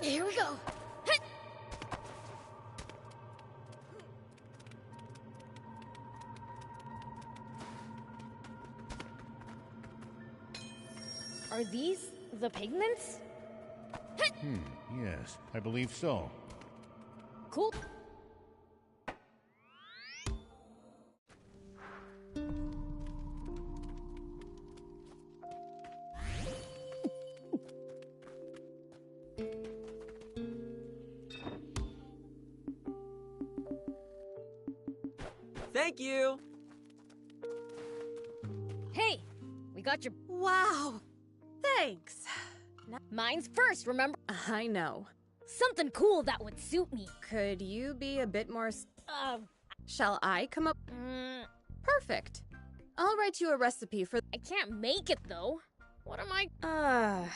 Here we go. Are these the pigments? Yes, I believe so. Cool. Thank you! Hey, we got your... Wow! Thanks! Mine's first, remember? I know. Something cool that would suit me. Could you be a bit more... Shall I come up? Perfect. I'll write you a recipe for... I can't make it, though. What am I...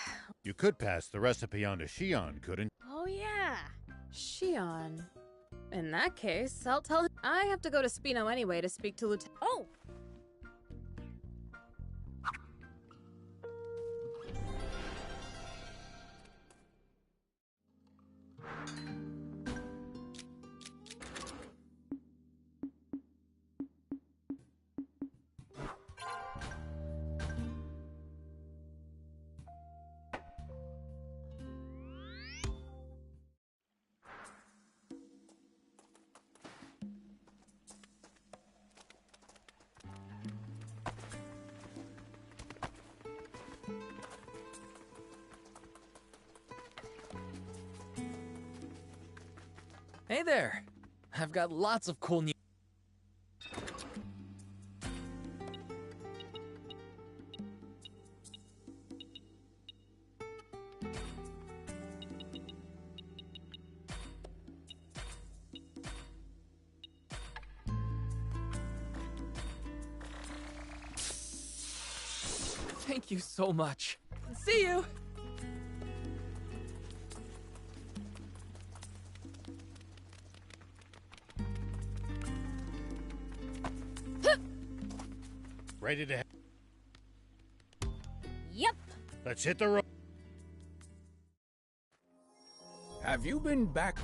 You could pass the recipe on to Shion, couldn't? Oh, yeah. Shion. In that case, I'll tell him... I have to go to Spino anyway to speak to Lieutenant... Oh! Hey there! I've got lots of cool news. Thank you so much. See you! Ready to... Yep. Let's hit the road. Have you been back?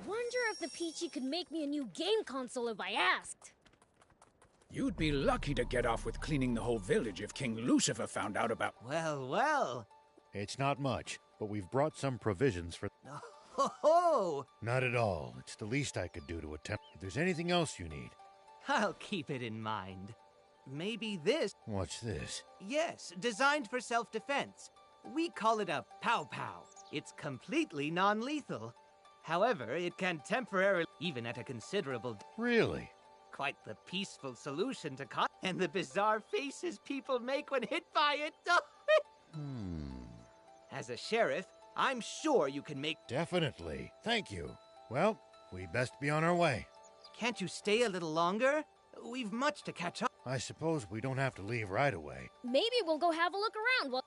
Wonder if the Peachy could make me a new game console if I asked. You'd be lucky to get off with cleaning the whole village if King Lucifer found out about... Well, well. It's not much, but we've brought some provisions for... Ho ho! Not at all. It's the least I could do to attempt... If there's anything else you need... I'll keep it in mind. Maybe this... What's this? Yes, designed for self-defense. We call it a pow-pow. It's completely non-lethal. However, it can temporarily... even at a considerable... Really? Quite the peaceful solution to and the bizarre faces people make when hit by it. As a sheriff, I'm sure you can make... Definitely. Thank you. Well, we'd best be on our way. Can't you stay a little longer? We've much to catch up. I suppose we don't have to leave right away. Maybe we'll go have a look around while...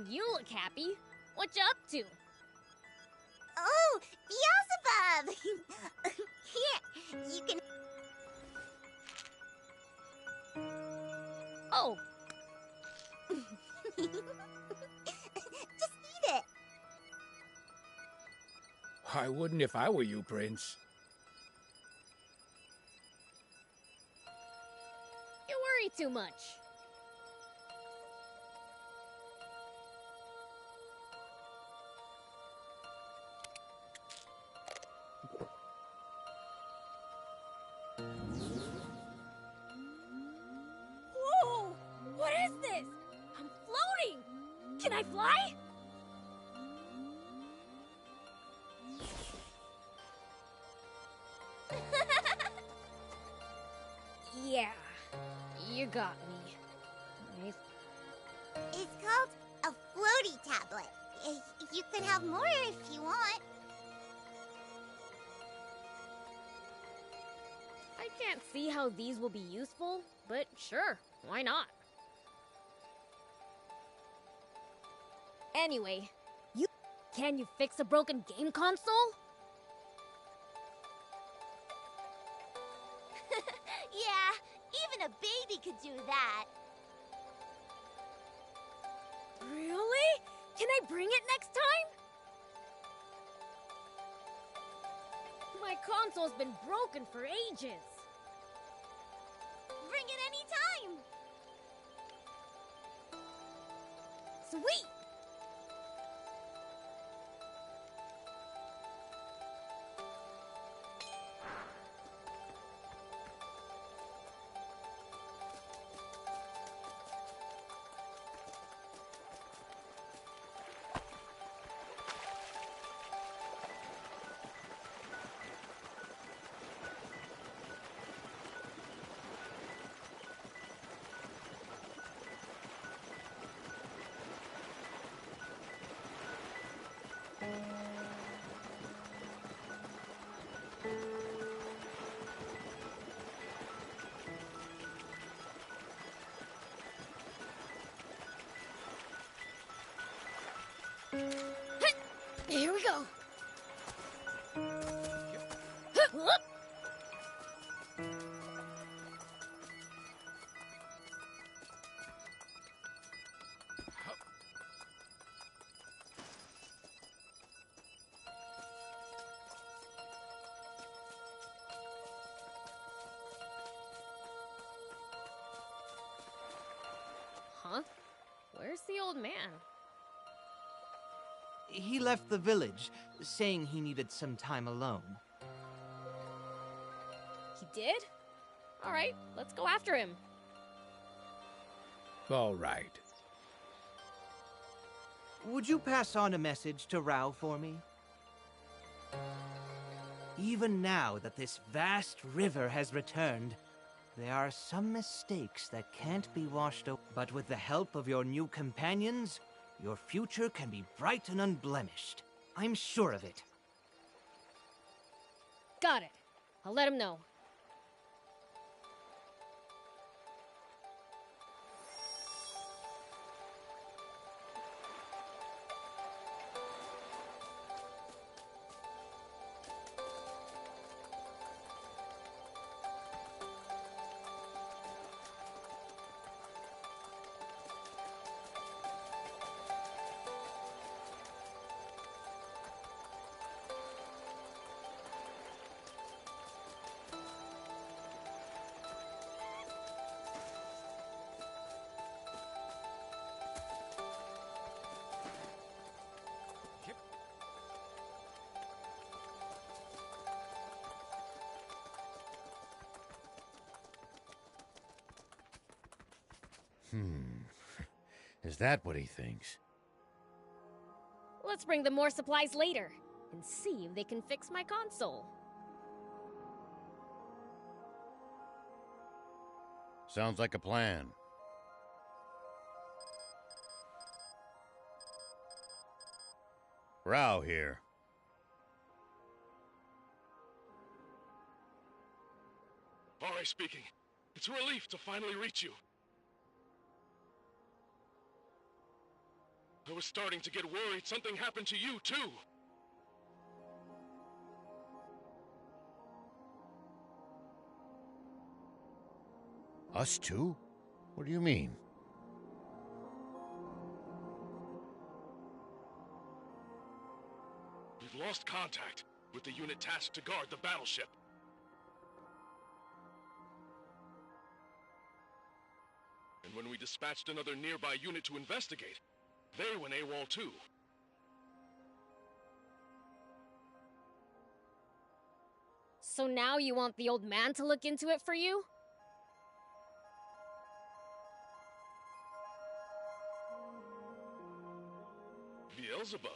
You look happy. What you up to? Oh, Beelzebub! Here, you can... Oh. Just eat it. I wouldn't if I were you, Prince. You worry too much. Whoa! What is this? I'm floating! Can I fly? Yeah, you got me. It's You can have more if you want. I can't see how these will be useful, but sure, why not? Anyway, can you fix a broken game console? Yeah, even a baby could do that. Really? Can I bring it next time? My console's been broken for ages. Bring it anytime. Sweet! Here we go. Huh? Where's the old man? He left the village, saying he needed some time alone. He did? Alright, let's go after him. All right. Would you pass on a message to Rao for me? Even now that this vast river has returned, there are some mistakes that can't be washed away. But with the help of your new companions, your future can be bright and unblemished. I'm sure of it. Got it. I'll let him know. Is that what he thinks? Let's bring them more supplies later and see if they can fix my console. Sounds like a plan. Rao here. Ari speaking. It's a relief to finally reach you. I was starting to get worried something happened to you, too. Us too? What do you mean? We've lost contact with the unit tasked to guard the battleship. And when we dispatched another nearby unit to investigate, they went AWOL too. So now you want the old man to look into it for you? Beelzebub,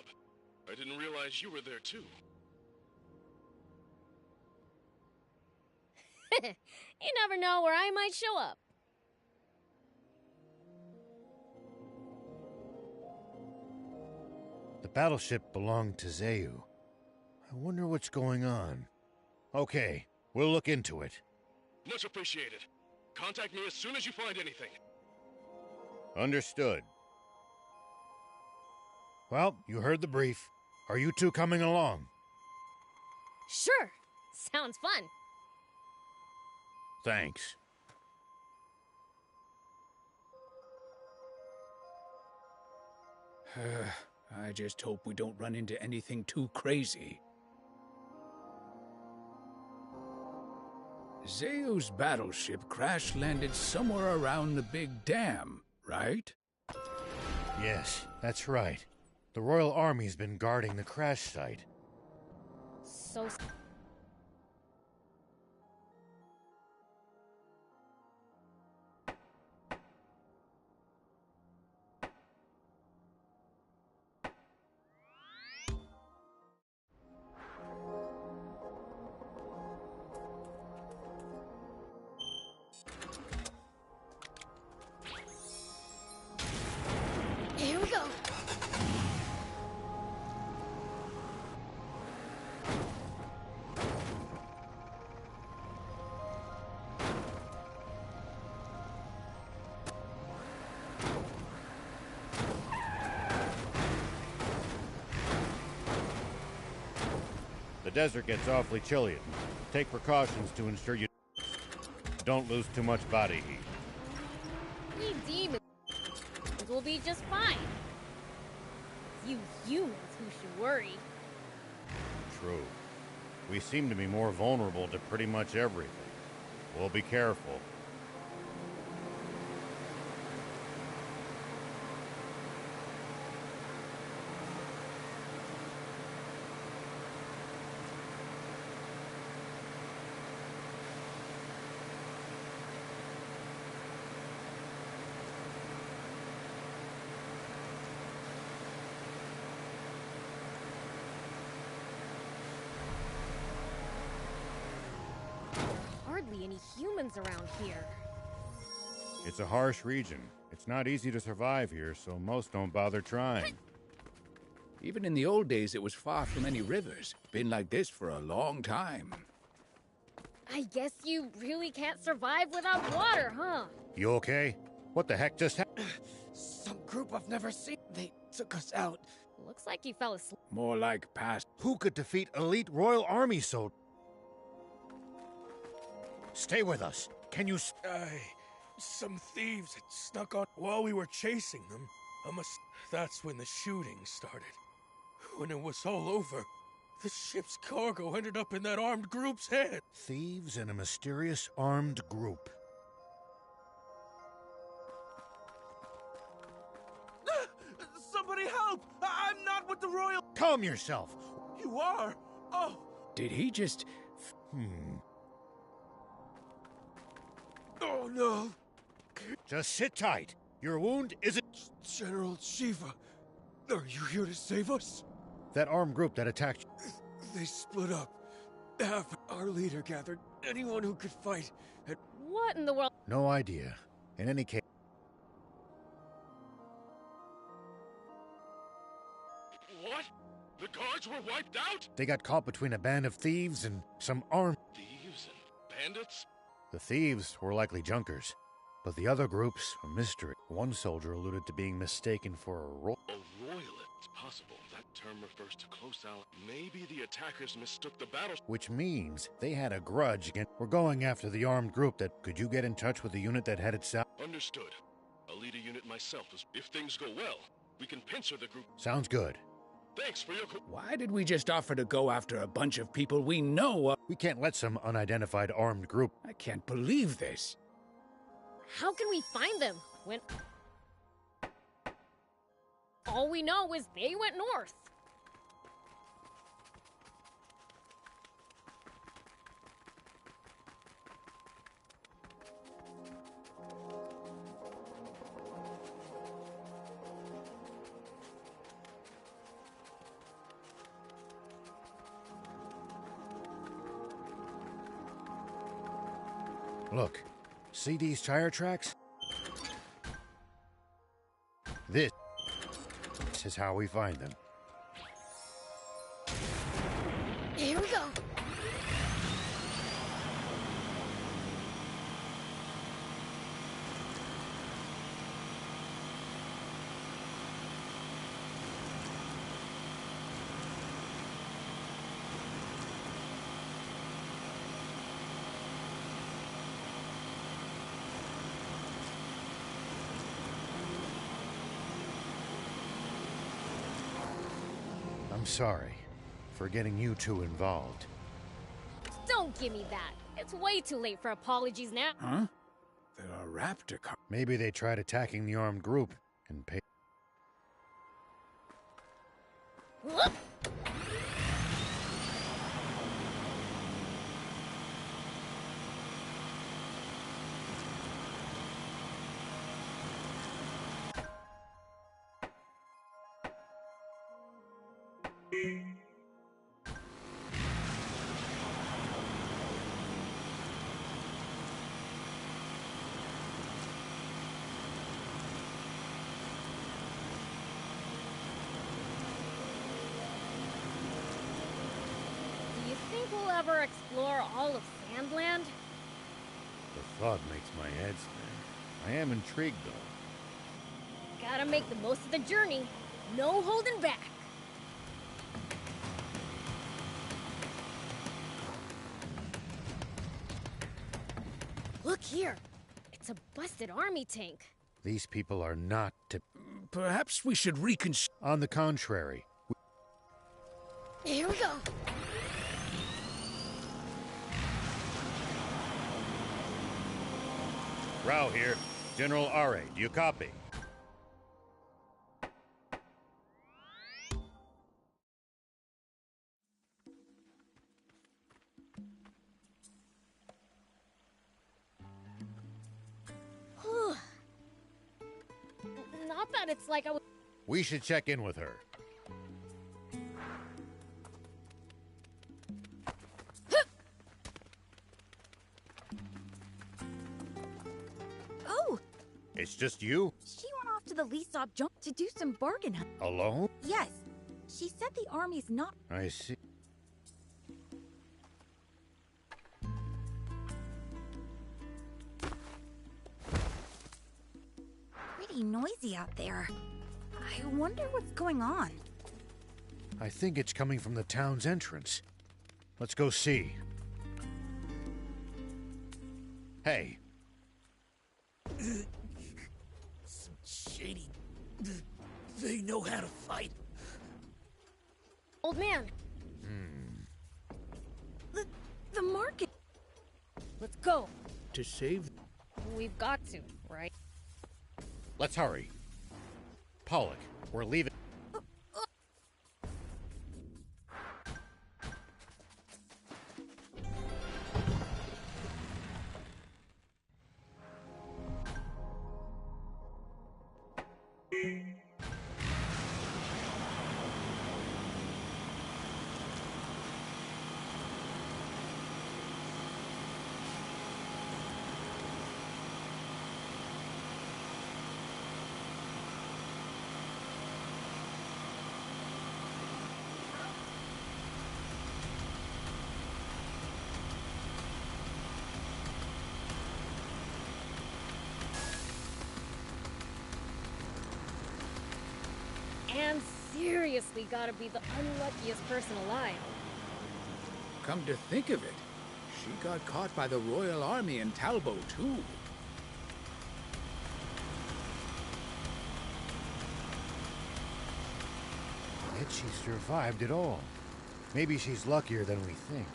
I didn't realize you were there too. You never know where I might show up. The battleship belonged to Zeu. I wonder what's going on. Okay, we'll look into it. Much appreciated. Contact me as soon as you find anything. Understood. Well, you heard the brief. Are you two coming along? Sure. Sounds fun. Thanks. I just hope we don't run into anything too crazy. Zeu's battleship crash-landed somewhere around the big dam, right? Yes, that's right. The Royal Army's been guarding the crash site. So... Here we go. The desert gets awfully chilly. Take precautions to ensure you don't lose too much body heat. We demons will be just fine. It's you humans who should worry. True. We seem to be more vulnerable to pretty much everything. We'll be careful. Hardly any humans around here. It's a harsh region. It's not easy to survive here, so most don't bother trying. Even in the old days, it was far from any rivers. Been like this for a long time. I guess you really can't survive without water, huh? You okay? What the heck just happened? Some group I've never seen. They took us out. Looks like you fell asleep. More like past. Who could defeat elite Royal Army soldiers? Stay with us. Can you... Some thieves had snuck on while we were chasing them. That's when the shooting started. When it was all over, the ship's cargo ended up in that armed group's head. Thieves and a mysterious armed group. Somebody help! I'm not with the royal... Calm yourself. You are? Oh! Did he just... Oh no! Just sit tight. Your wound isn't... General Shiva, are you here to save us? That armed group that attacked you. They split up. Half our leader gathered anyone who could fight. And What in the world? No idea. In any case... What? The guards were wiped out? They got caught between a band of thieves and some armed... Thieves and bandits? The thieves were likely junkers, but the other groups a mystery. One soldier alluded to being mistaken for a A royalist? It's possible. That term refers to close out. Maybe the attackers mistook the battle... which means they had a grudge against... We're going after the armed group that... Could you get in touch with the unit that headed south? Understood. I'll lead a unit myself. If things go well, we can pincer the group. Sounds good. Thanks for your... Why did we just offer to go after a bunch of people we know of? We can't let some unidentified armed group... I can't believe this. How can we find them when... All we know is they went north. Look, see these tire tracks? This is how we find them. Here we go. I'm sorry for getting you two involved. Don't give me that. It's way too late for apologies now. Huh? There are raptor cars. Maybe they tried attacking the armed group and paid. Do you think we'll ever explore all of SandLand? The thought makes my head spin. I am intrigued, though. Gotta make the most of the journey. No holding back. Look here. It's a busted army tank. These people are not to... Perhaps we should reconsider. On the contrary. Here we go. Rao here. General Are, do you copy? Not that it's like I was... We should check in with her. Oh! It's just you? She went off to the lease stop jump to do some bargain hunt. Alone? Yes. She said the army's not... I see. pretty noisy out there. I wonder what's going on. I think it's coming from the town's entrance. Let's go see. Hey. Some shady... They know how to fight. Old man. The market. Let's go. To save... We've got to, right? Let's hurry. Pollock, we're leaving. And seriously gotta be the unluckiest person alive. Come to think of it, she got caught by the Royal Army in Talbot, too. Yet she survived it all. Maybe she's luckier than we think.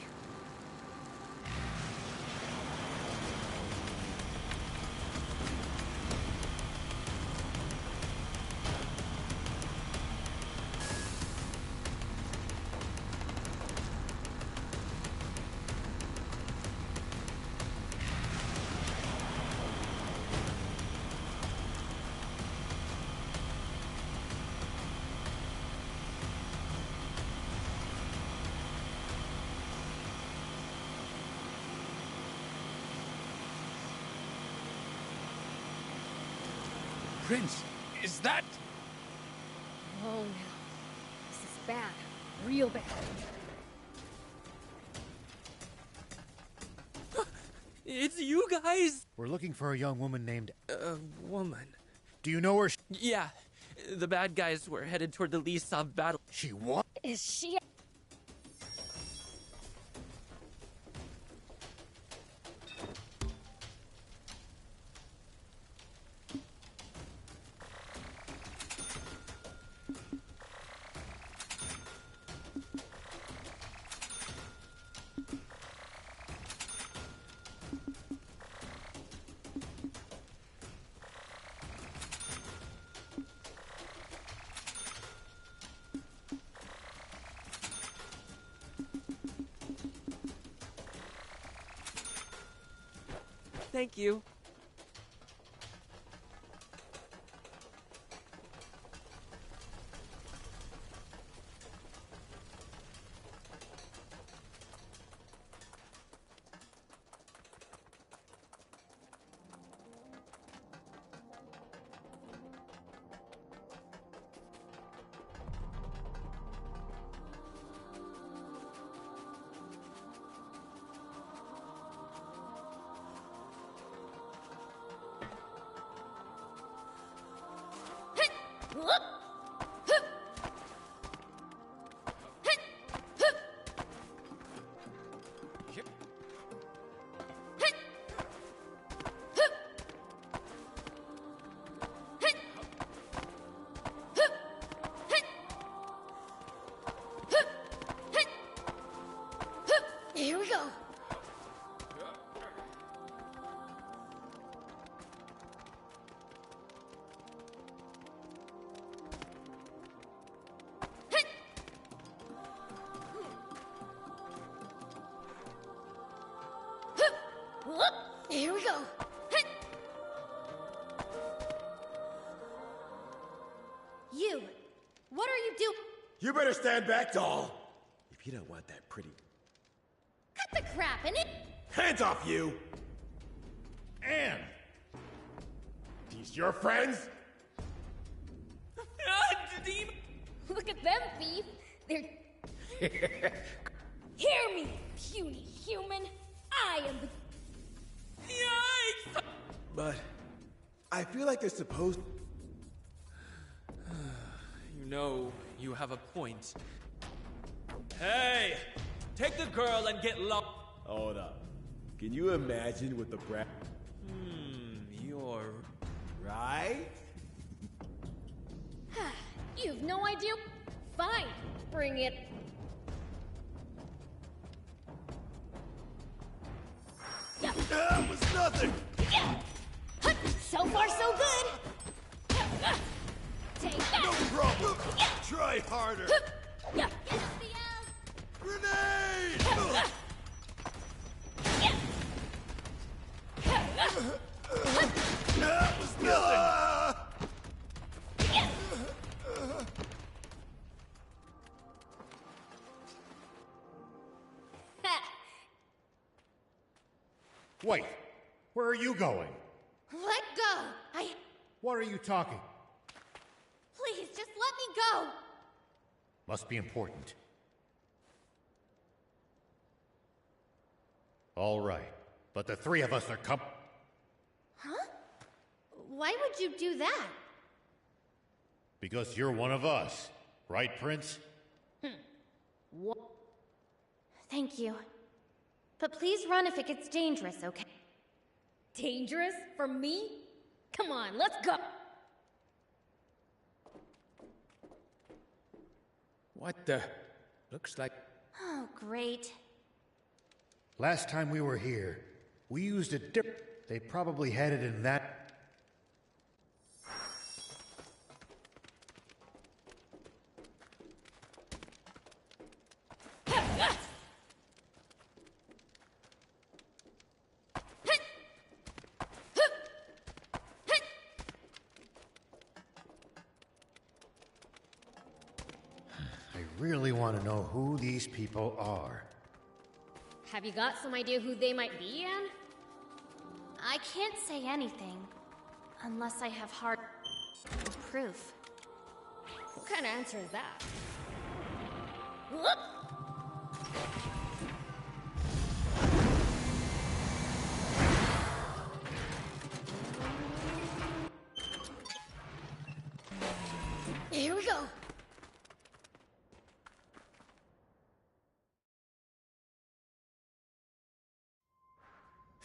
Prince, is that... Oh no. This is bad. Real bad. It's you guys! We're looking for a young woman named... Woman. Do you know where Yeah. The bad guys were headed toward the Lisov battle. She what? Is she... Thank you. Here we go. Here we go. You, what are you doing? You better stand back, doll. If you don't want that pretty... Cut the crap, and it... Hands off you! Anne! These your friends? Look at them, thief. They're... Hear me, puny human. I am the... Yikes! But I feel like they're supposed... You know, you have a point. Hey! Take the girl and get lost. Hold up. Can you imagine what the brat... You're... Right? You have no idea? Fine, bring it. That was nothing! So far, so good. Take that. No problem! Try harder! Yeah. Grenade! That was nothing! Wait, where are you going? Let go. What are you talking? Please, just let me go. Must be important. All right, but the three of us are Huh? Why would you do that? because you're one of us, right, Prince? What? Thank you. But please run if it gets dangerous, okay? Dangerous? For me? Come on, let's go! What the? Looks like... Oh, great. Last time we were here, we used a dip. They probably had it in that... I really want to know who these people are. Have you got some idea who they might be, Anne? I can't say anything. Unless I have hard proof. What kind of answer is that? Whoop!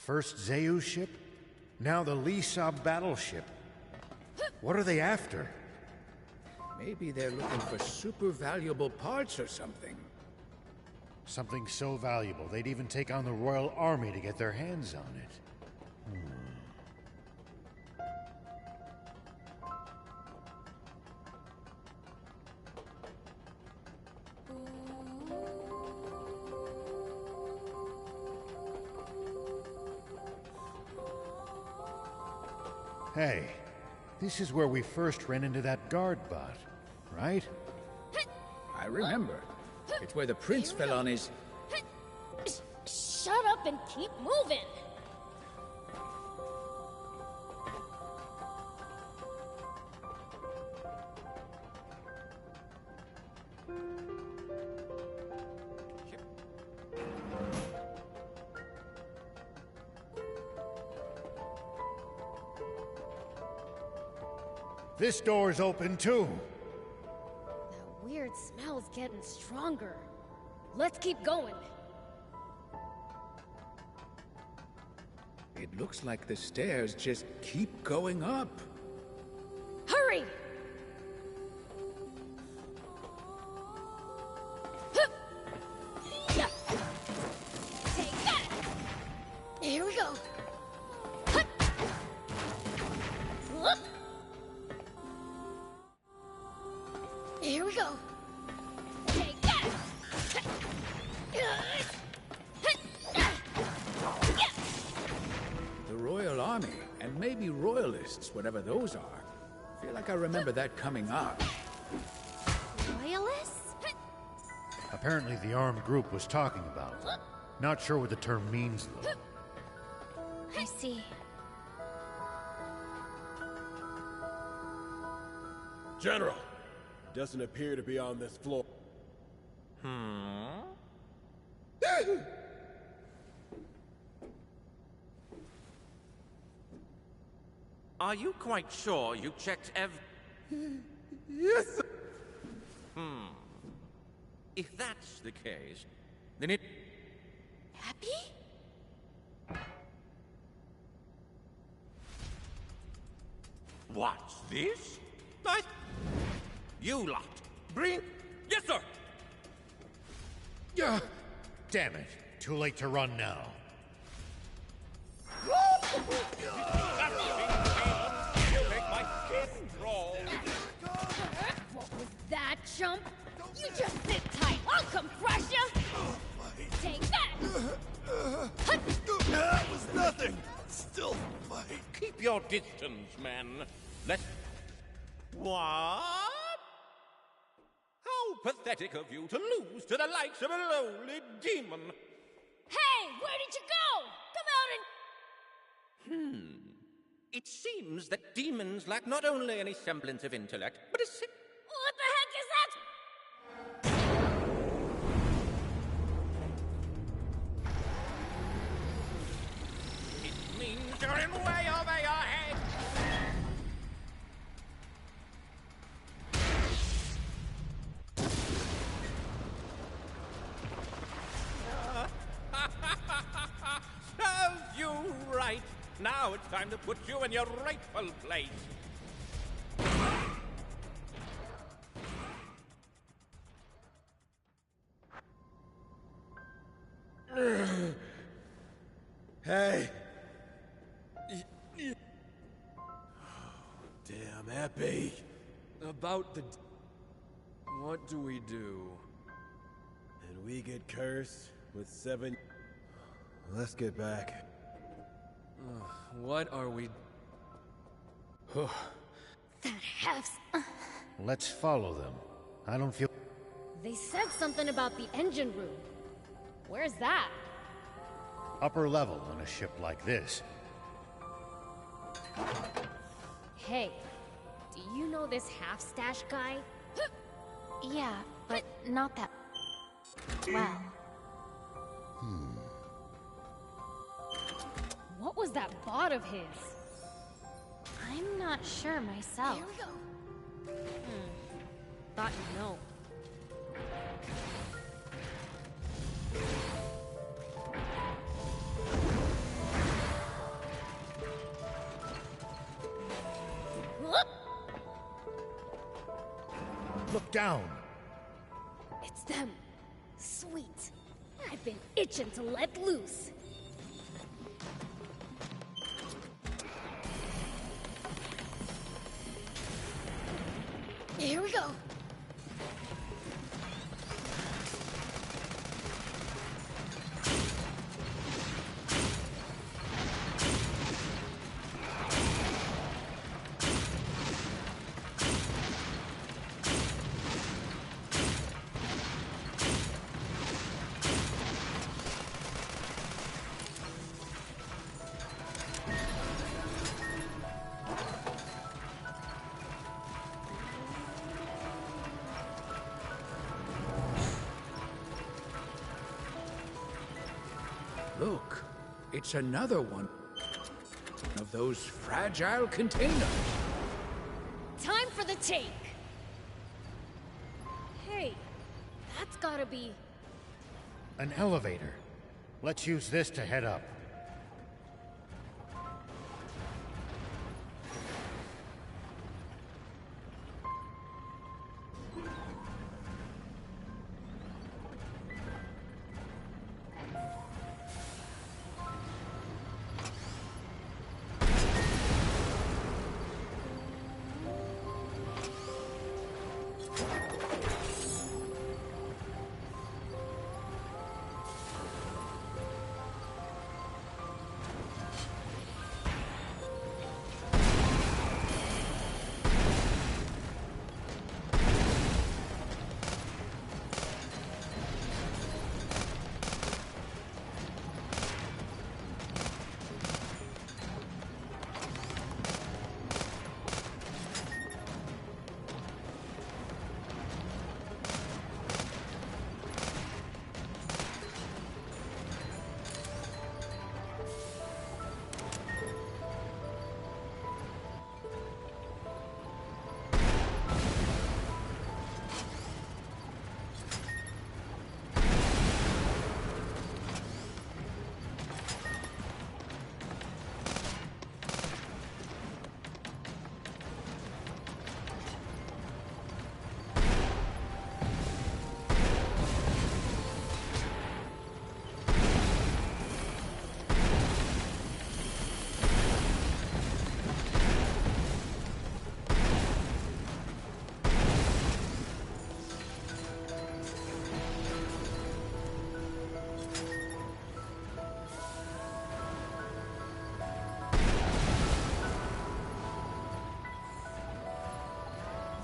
First Zeus ship, now the Lisa battleship. What are they after? Maybe they're looking for super valuable parts or something. Something so valuable, they'd even take on the Royal Army to get their hands on it. Hey, this is where we first ran into that guard bot, right? I remember. It's where the prince fell on his... Shut up and keep moving! This door's open too. That weird smell's getting stronger. Let's keep going. It looks like the stairs just keep going up. Hurry! Take that! Here we go. Here we go. Take that! The Royal Army, and maybe Royalists, whatever those are. Feel like I remember that coming up. Royalists? Apparently the armed group was talking about them. Not sure what the term means, though. I see. General! Doesn't appear to be on this floor. Are you quite sure you checked Yes, sir. If that's the case, then it... Happy? What's this? You lot. Bring... Yes, sir! Yeah. Damn it. Too late to run now. You make my skin crawl. What was that, chump? You just sit tight. I'll come crush you. Take that. That was nothing. Still fight. Keep your distance, man. Let's... What? How pathetic of you to lose to the likes of a lowly demon. Hey, where did you go? Come out and... It seems that demons lack not only any semblance of intellect, but a What the heck is that? It means you're in way over your head. Serves you right. Now it's time to put you in your rightful place. Hey. Damn happy. About the... What do we do? And we get cursed with 7... Let's get back. What are we... That half's... Let's follow them. I don't feel... They said something about the engine room. Where's that? upper level on a ship like this. Hey, do you know this half-stash guy? Yeah, but not that well. What was that bot of his? I'm not sure myself. Here we go. Thought you'd know. down. It's them. Sweet. I've been itching to let loose. Here we go. Look, it's another one of those fragile containers. Time for the take! Hey, that's gotta be... An elevator. Let's use this to head up.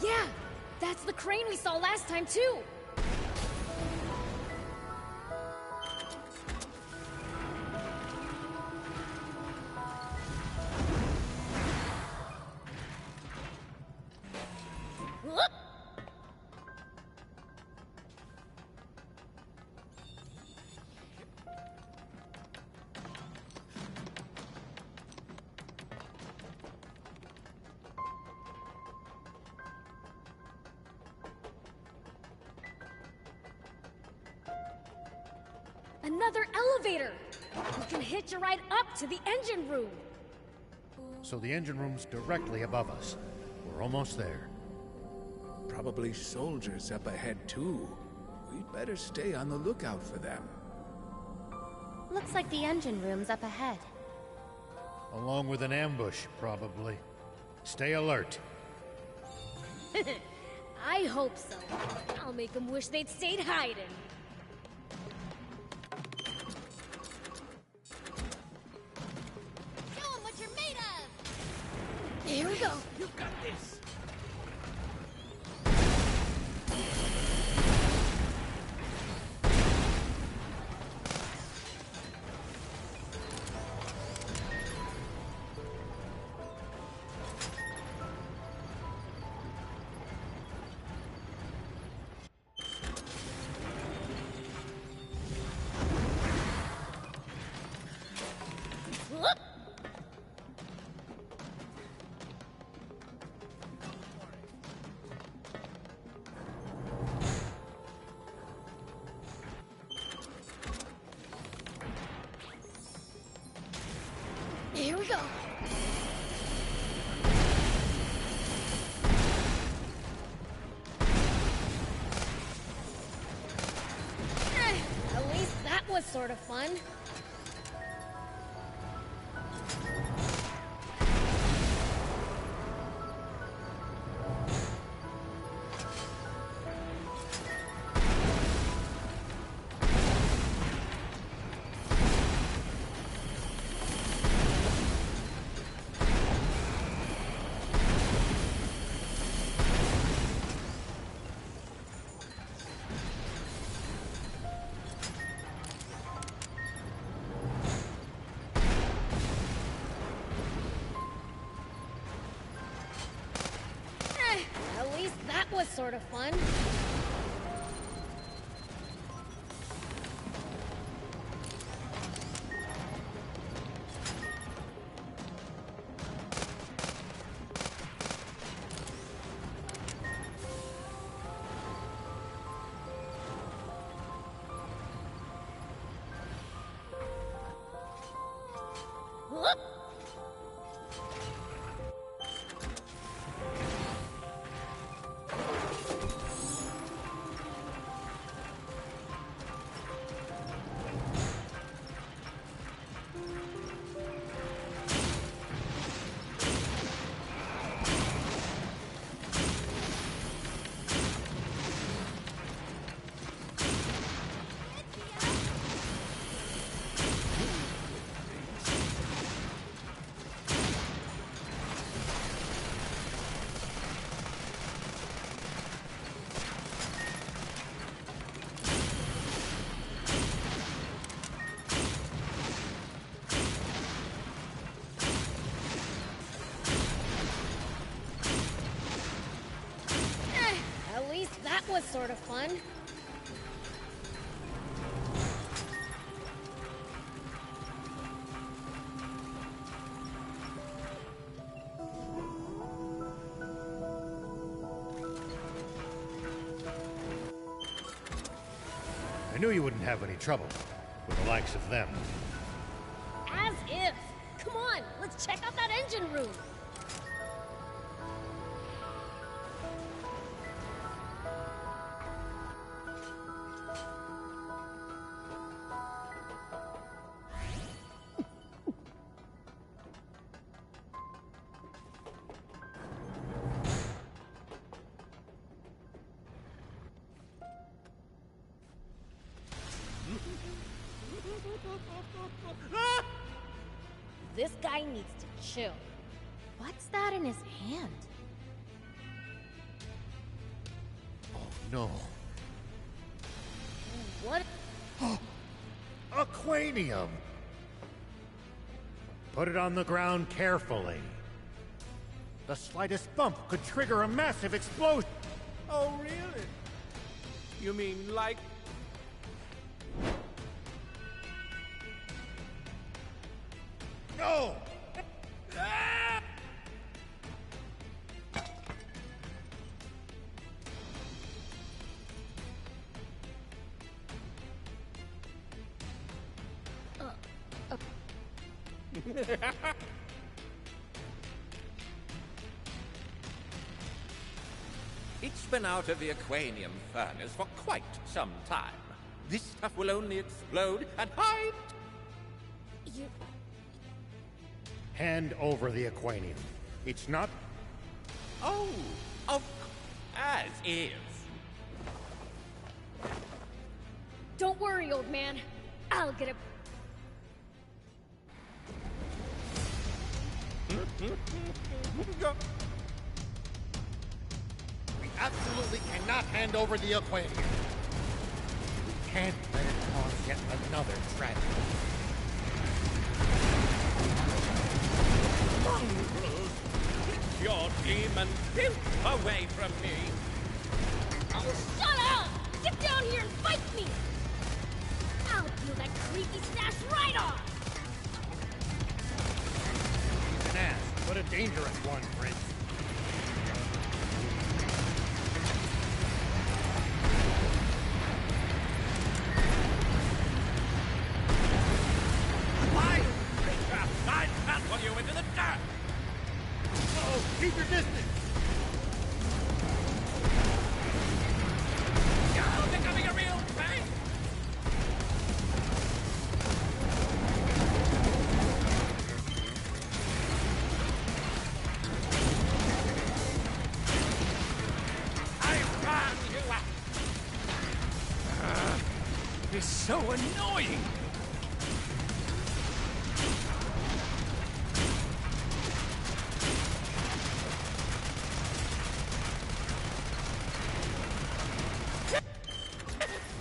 Yeah! That's the crane we saw last time, too! Whoop! Another elevator! We can hitch a ride up to the engine room! So the engine room's directly above us. We're almost there. Probably soldiers up ahead, too. We'd better stay on the lookout for them. Looks like the engine room's up ahead. Along with an ambush, probably. Stay alert. I hope so. I'll make them wish they'd stayed hiding. Show 'em what you're made of! Here we go. You got this! was sort of fun. At least that was sort of fun. Whoop! At least that was sort of fun. I knew you wouldn't have any trouble with the likes of them. As if. Come on, let's check out that engine room. This guy needs to chill. What's that in his hand? Oh, no. What? Aquanium! Put it on the ground carefully. The slightest bump could trigger a massive explosion. Oh, really? You mean like... No! It's been out of the aquanium furnace for quite some time. This stuff will only explode at height. You... Hand over the aquanium. It's not... Oh, as is. Don't worry, old man. I'll get it. We absolutely cannot hand over the aquanium. We can't let it cause yet another tragedy. Mongrels! Get your demon filth away from me! Oh, shut up! Get down here and fight me! I'll peel that creepy stash right off! He's an ass, but a dangerous one, Prince. I'd trample you into the dirt! Oh, keep your distance! You're becoming a real pain! It's so annoying!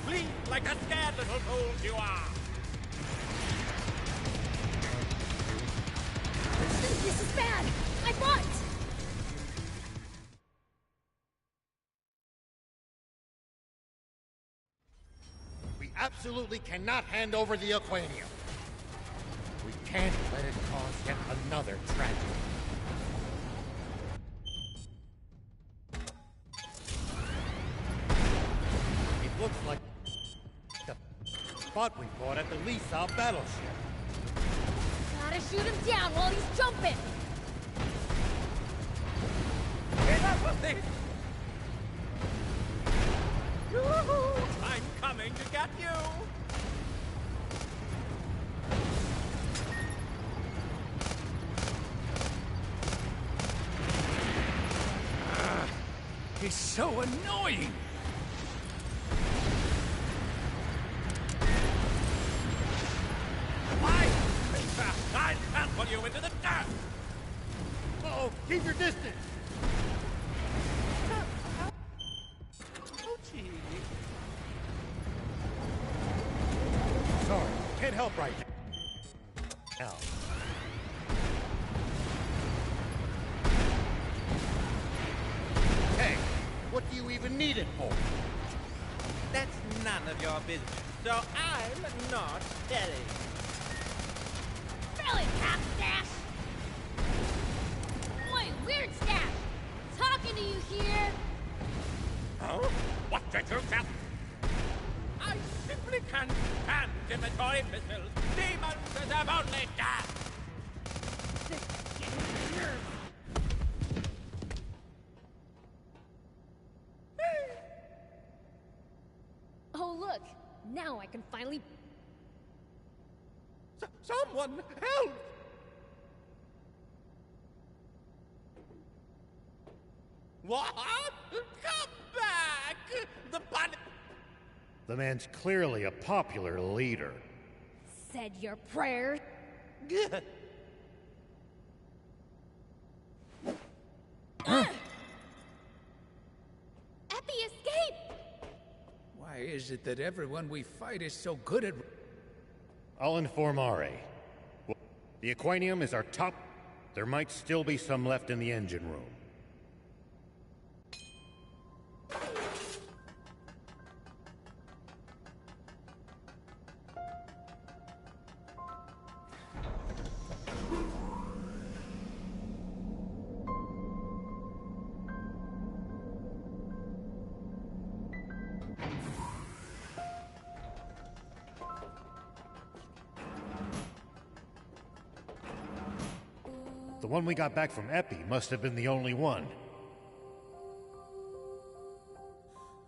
Flee like a scared little fool you are! This is bad! I thought! We absolutely cannot hand over the Aquanium. We can't let it cause yet another tragedy. It looks like the spot we bought at the Lisa battleship. Gotta shoot him down while he's jumping! Enough of this! I'm coming to get you! It's so annoying! I'll trample you into the dirt! Uh-oh, keep your distance! Sorry, can't help right now. Hey, what do you even need it for? That's none of your business, so I'm not telling. Really, Cap Stash! Wait, Weird Stash! Talking to you here! Huh? What did you tell? I simply can't stand inventory missiles. Demons deserve only death! Oh, look! Now I can finally... Someone help! What? Come back! The body... The man's clearly a popular leader. Said your prayers? Epi, escape! Why is it that everyone we fight is so good at... I'll inform RA. The Aquanium is our top... There might still be some left in the engine room. The one we got back from Epi must have been the only one.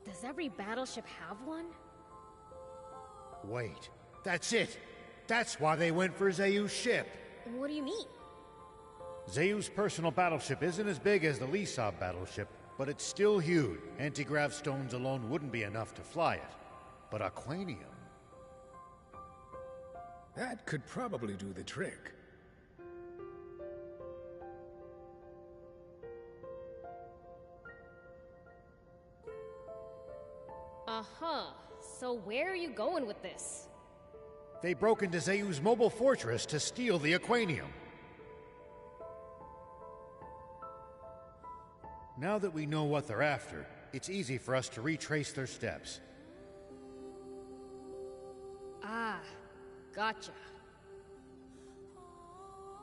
Does every battleship have one? Wait, that's it! That's why they went for Zayu's ship! What do you mean? Zayu's personal battleship isn't as big as the Lisa battleship, but it's still huge. Anti-grav stones alone wouldn't be enough to fly it. But Aquanium... That could probably do the trick. Uh-huh. So where are you going with this? They broke into Zayu's mobile fortress to steal the Aquanium. Now that we know what they're after, it's easy for us to retrace their steps. Ah, gotcha.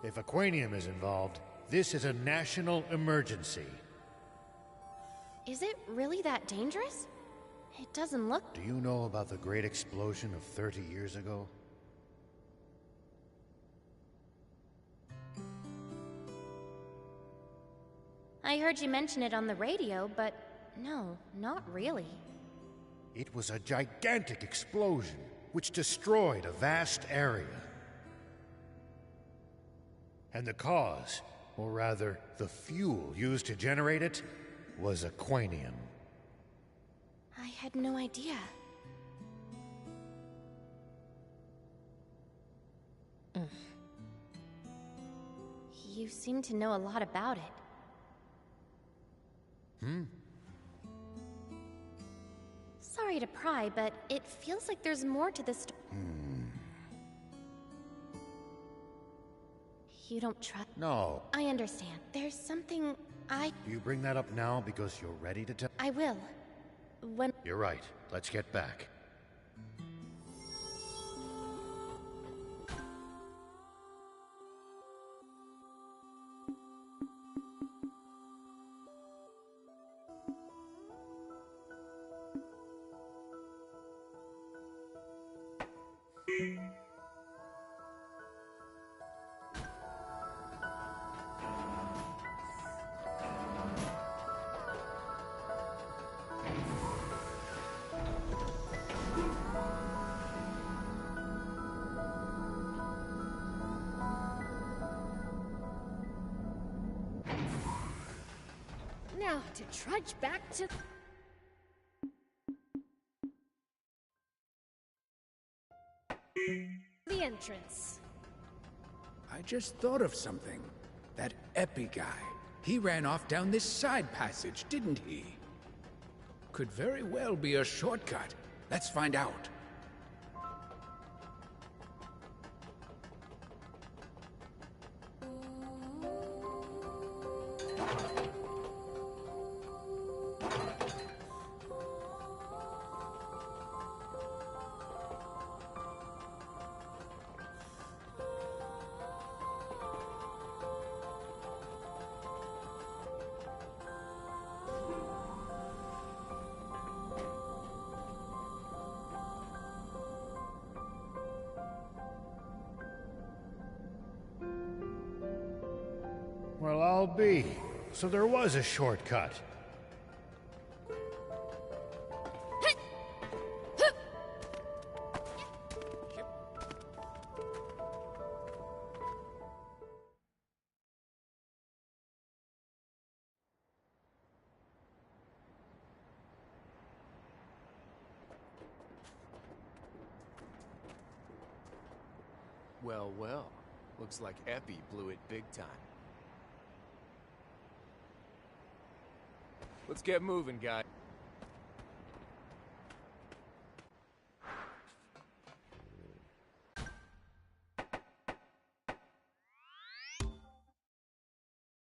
If Aquanium is involved, this is a national emergency. Is it really that dangerous? It doesn't look... Do you know about the great explosion of 30 years ago? I heard you mention it on the radio, but no, not really. It was a gigantic explosion, which destroyed a vast area. And the cause, or rather, the fuel used to generate it, was Aquanium. I had no idea. You seem to know a lot about it. Sorry to pry, but it feels like there's more to this story. You don't trust... No. I understand. There's something Do you bring that up now because you're ready to tell? I will. When... You're right. Let's get back. Now, to trudge back to... the entrance. I just thought of something. That Epi guy. He ran off down this side passage, didn't he? Could very well be a shortcut. Let's find out. Well, I'll be. So there was a shortcut. Well, well. Looks like Epi blew it big time. Let's get moving, guys.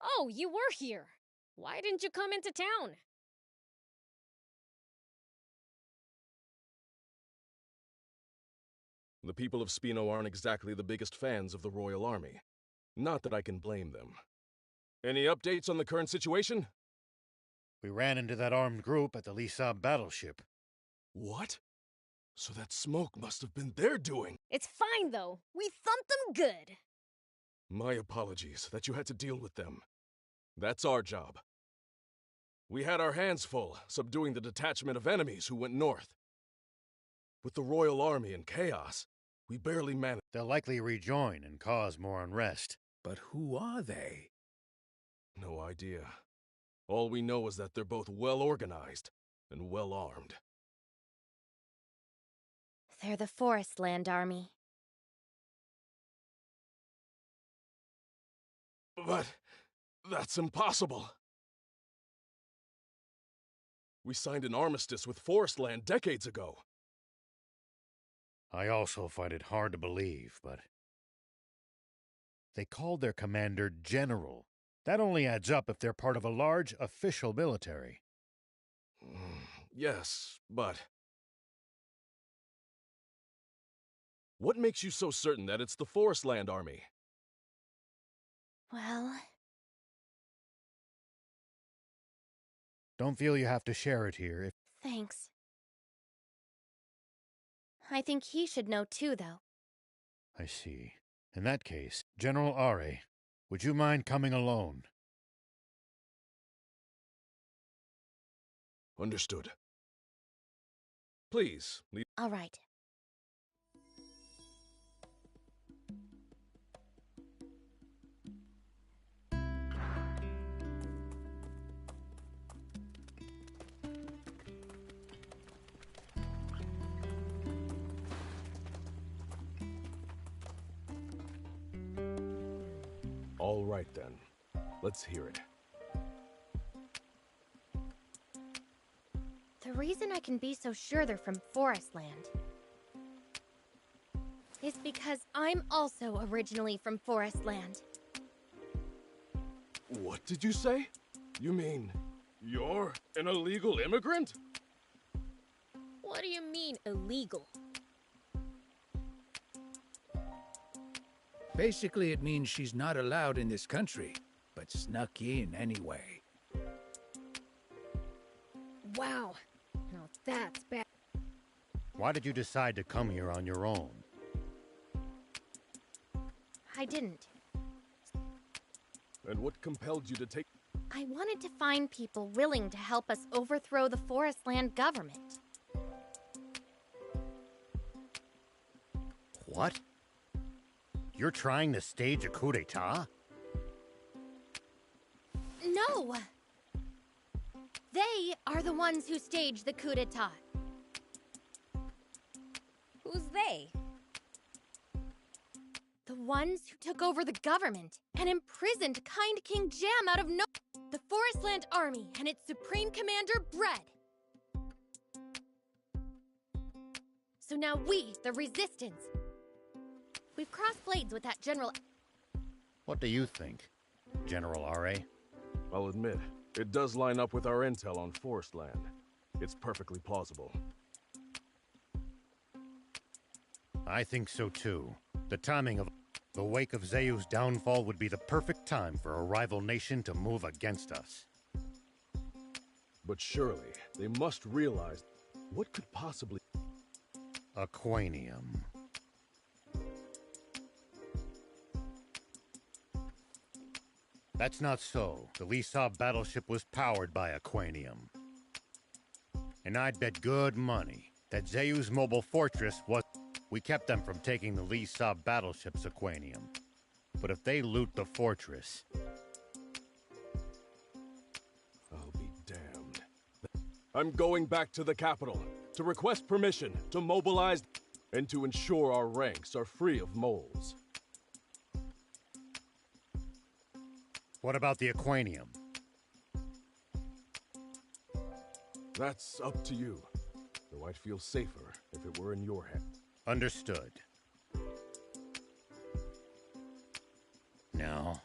Oh, you were here. Why didn't you come into town? The people of Spino aren't exactly the biggest fans of the Royal Army. Not that I can blame them. Any updates on the current situation? We ran into that armed group at the Lisa battleship. What? So that smoke must have been their doing. It's fine, though. We thumped them good. My apologies that you had to deal with them. That's our job. We had our hands full subduing the detachment of enemies who went north. With the Royal Army in chaos, we barely managed. They'll likely rejoin and cause more unrest. But who are they? No idea. All we know is that they're both well organized and well armed. They're the Forestland Army. But that's impossible. We signed an armistice with Forestland decades ago. I also find it hard to believe, but... They called their commander General. That only adds up if they're part of a large official military. Yes, but... What makes you so certain that it's the Forestland Army? Well... Don't feel you have to share it here if... Thanks. I think he should know too, though. I see. In that case, General Are, would you mind coming alone? Understood. Please, leave. All right. All right then. Let's hear it. The reason I can be so sure they're from Forest Land is because I'm also originally from Forest Land. What did you say? You mean you're an illegal immigrant? What do you mean, illegal? Basically, it means she's not allowed in this country, but snuck in anyway. Wow. Now that's bad. Why did you decide to come here on your own? I didn't. And what compelled you to take... I wanted to find people willing to help us overthrow the Forest Land government. What? You're trying to stage a coup d'etat? No! They are the ones who staged the coup d'etat. Who's they? The ones who took over the government and imprisoned Kind King Jam out of no... The Forest Land Army and its Supreme Commander, Bread. So now we, the Resistance, we've crossed blades with that General... What do you think, General R.A.? I'll admit, it does line up with our intel on Forest Land. It's perfectly plausible. I think so too. The timing of the wake of Zayu's downfall would be the perfect time for a rival nation to move against us. But surely, they must realize what could possibly... Aquanium. That's not so. The Lysab battleship was powered by Aquanium. And I'd bet good money that Zayu's mobile fortress was... We kept them from taking the Lysab battleship's Aquanium. But if they loot the fortress... I'll be damned. I'm going back to the capital to request permission to mobilize and to ensure our ranks are free of moles. What about the Aquanium? That's up to you. Though I'd feel safer if it were in your hands. Understood. Now,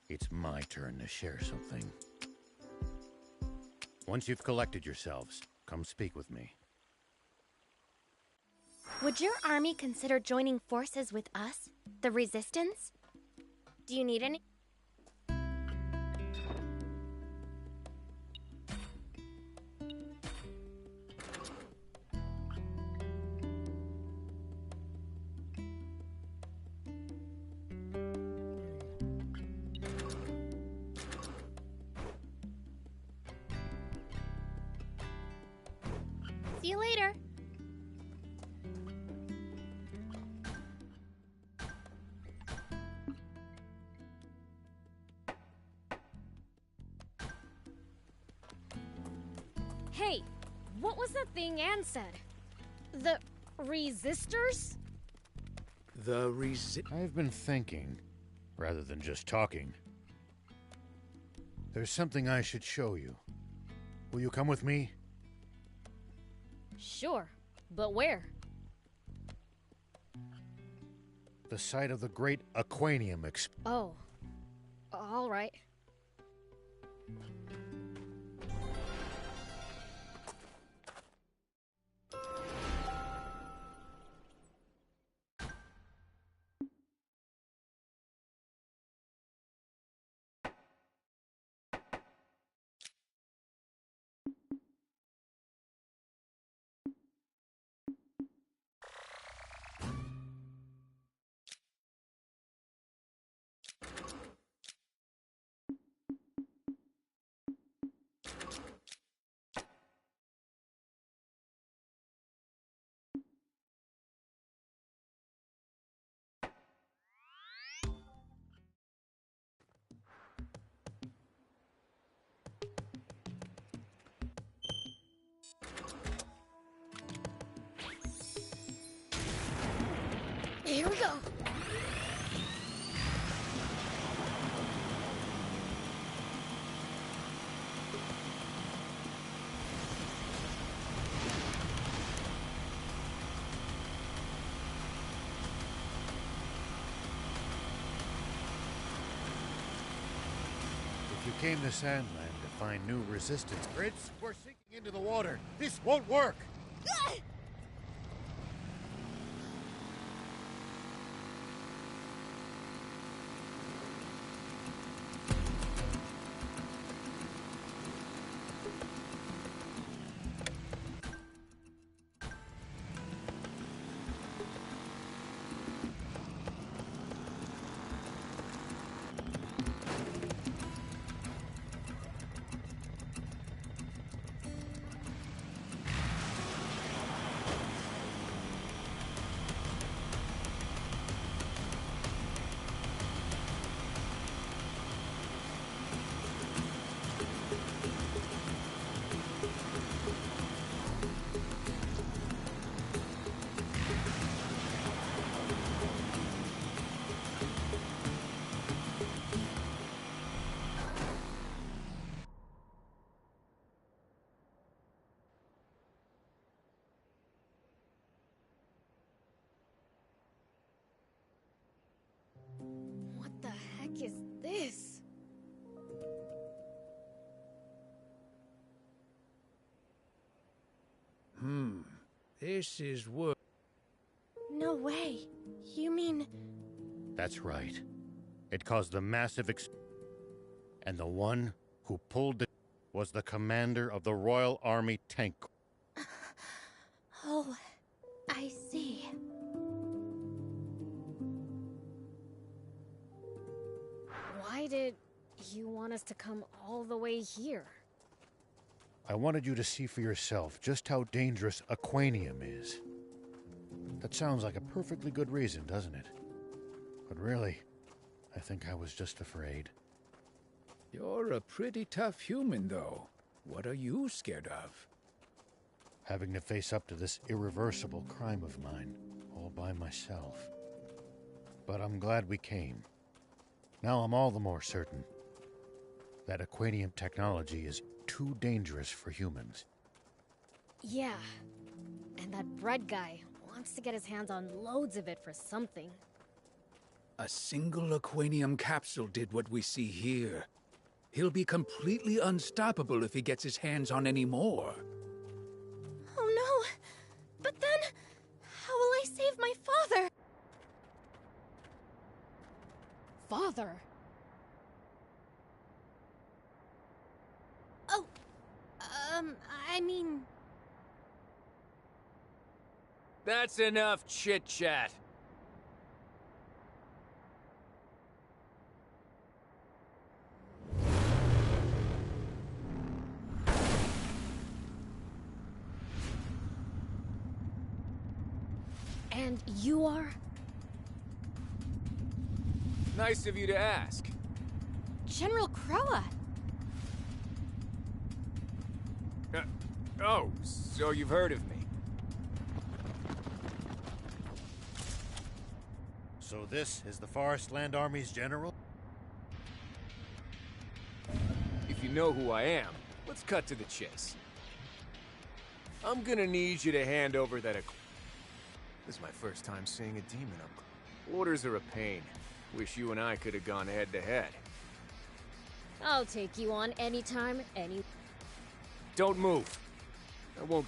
it's my turn to share something. Once you've collected yourselves, come speak with me. Would your army consider joining forces with us, the Resistance? Do you need any... See you later. Hey, what was that thing Anne said? The resistors? I've been thinking, rather than just talking. There's something I should show you. Will you come with me? Sure, but where? The site of the great Aquanium Oh, all right. Here we go. You came to SandLand to find new resistance. Prince, we're sinking into the water. This won't work. What the heck is this? This is what... No way. You mean... That's right. It caused the massive and the one who pulled it was the commander of the Royal Army Tank. Oh, I see. Why did you want us to come all the way here? I wanted you to see for yourself just how dangerous Aquanium is. That sounds like a perfectly good reason, doesn't it? But really, I think I was just afraid. You're a pretty tough human, though. What are you scared of? Having to face up to this irreversible crime of mine, all by myself. But I'm glad we came. Now I'm all the more certain that Aquanium technology is too dangerous for humans. Yeah, and that bread guy wants to get his hands on loads of it for something. A single Aquanium capsule did what we see here. He'll be completely unstoppable if he gets his hands on any more. Oh no! But then, how will I save my father? Father? Oh, I mean... That's enough chit-chat. And you are? Nice of you to ask. General Croa! Oh, so you've heard of me. So this is the Forestland Army's general? If you know who I am, let's cut to the chase. I'm gonna need you to hand over that This is my first time seeing a demon up close. Orders are a pain. Wish you and I could have gone head to head. I'll take you on anytime, any... Don't move. I won't...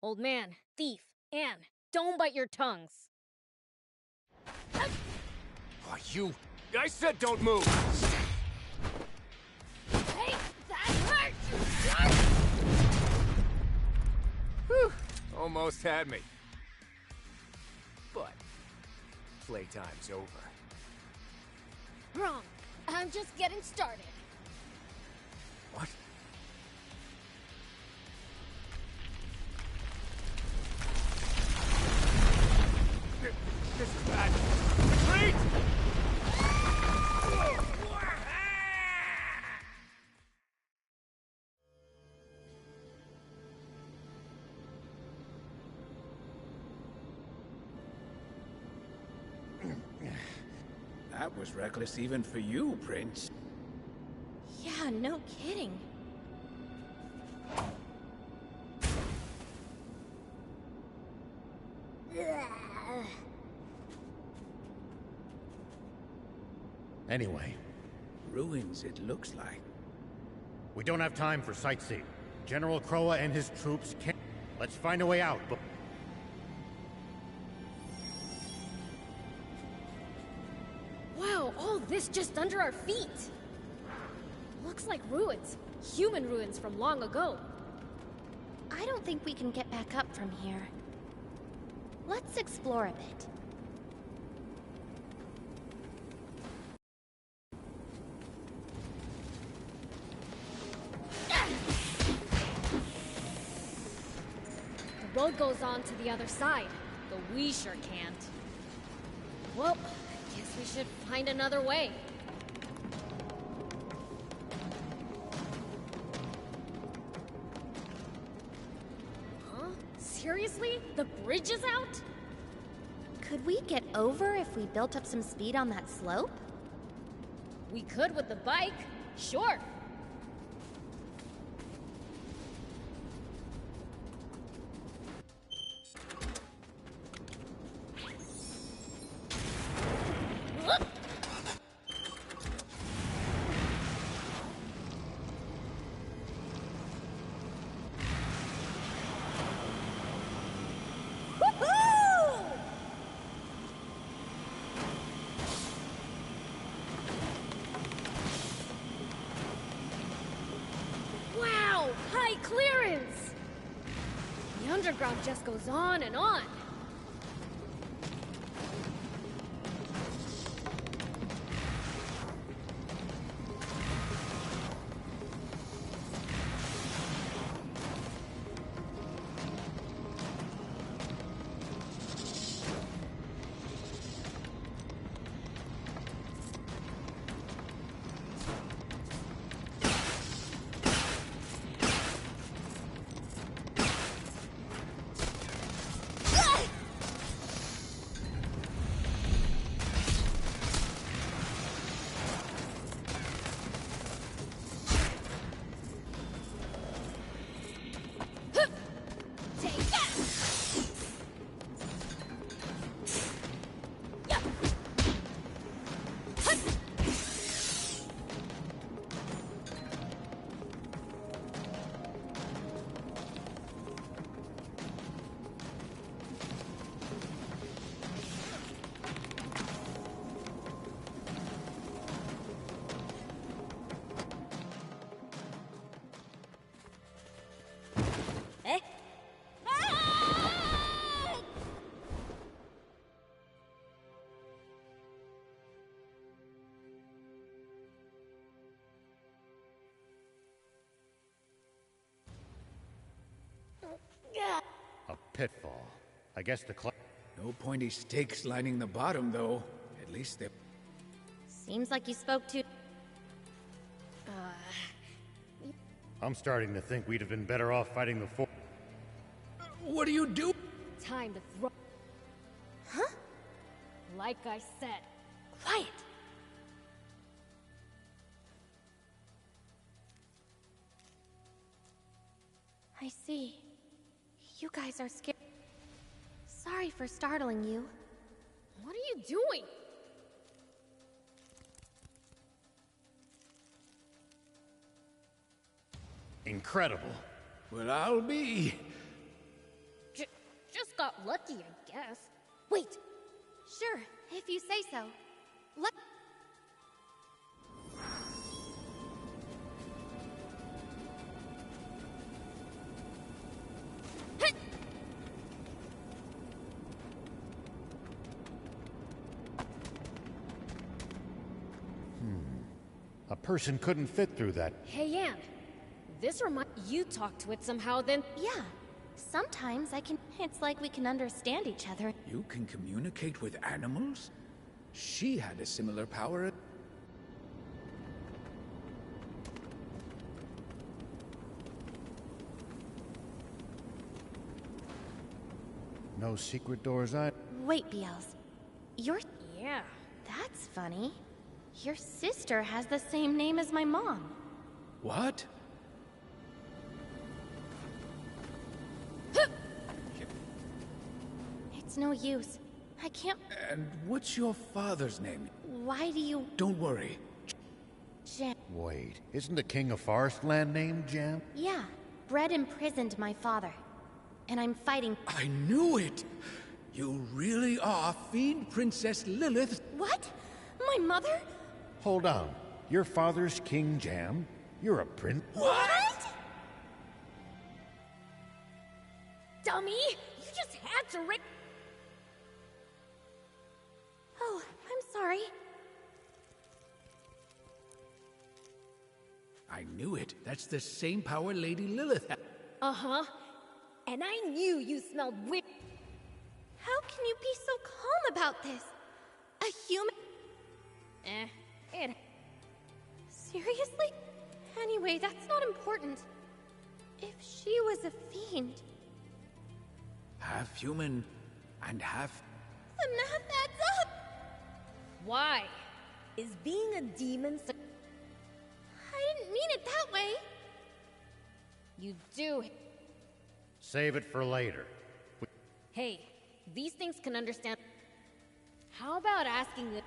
Old man, thief, Anne, don't bite your tongues. Oh, you... I said don't move! Hey, that hurt! Whew, almost had me. But... playtime's over. Wrong. I'm just getting started. What? This is bad. Retreat! That was reckless even for you, Prince. Yeah, no kidding. Anyway. Ruins, it looks like. We don't have time for sightseeing. General Croa and his troops can't... Let's find a way out, but... Wow, all this just under our feet! Looks like ruins. Human ruins from long ago. I don't think we can get back up from here. Let's explore a bit. The road goes on to the other side, but we sure can't. Well, I guess we should find another way. Huh? Seriously? The bridge is out? Could we get over if we built up some speed on that slope? We could with the bike, sure. Clearance! The underground just goes on and on. A pitfall. I guess the No pointy stakes lining the bottom, though. At least they... Seems like you spoke to... I'm starting to think we'd have been better off fighting the fort. What do you do? Time to throw... Huh? Like I said. Quiet! I see. You guys are scared. Sorry for startling you. What are you doing? Incredible. Well, I'll be... Just got lucky, I guess. Wait! Sure, if you say so. Let... A person couldn't fit through that. Hey, Anne. This you talk to it somehow, then... Yeah. Sometimes I can... It's like we can understand each other. You can communicate with animals? She had a similar power. No secret doors, Wait, Beelze. You're... Yeah. That's funny. Your sister has the same name as my mom. What? It's no use. I can't... And what's your father's name? Why do you... Don't worry. Jam... Wait, isn't the king of SandLand named Jam? Yeah. Brett imprisoned my father. And I'm fighting... I knew it! You really are Fiend Princess Lilith. What? My mother? Hold on. Your father's King Jam? You're a prince? What? Dummy! You just had to Oh, I'm sorry. I knew it. That's the same power Lady Lilith had. Uh-huh. And I knew you smelled weird. How can you be so calm about this? A human... It... Seriously? Anyway, that's not important. If she was a fiend... Half human and half... The math adds up! Why? Is being a demon so... I didn't mean it that way. You do. Save it for later. Hey, these things can understand... How about asking the...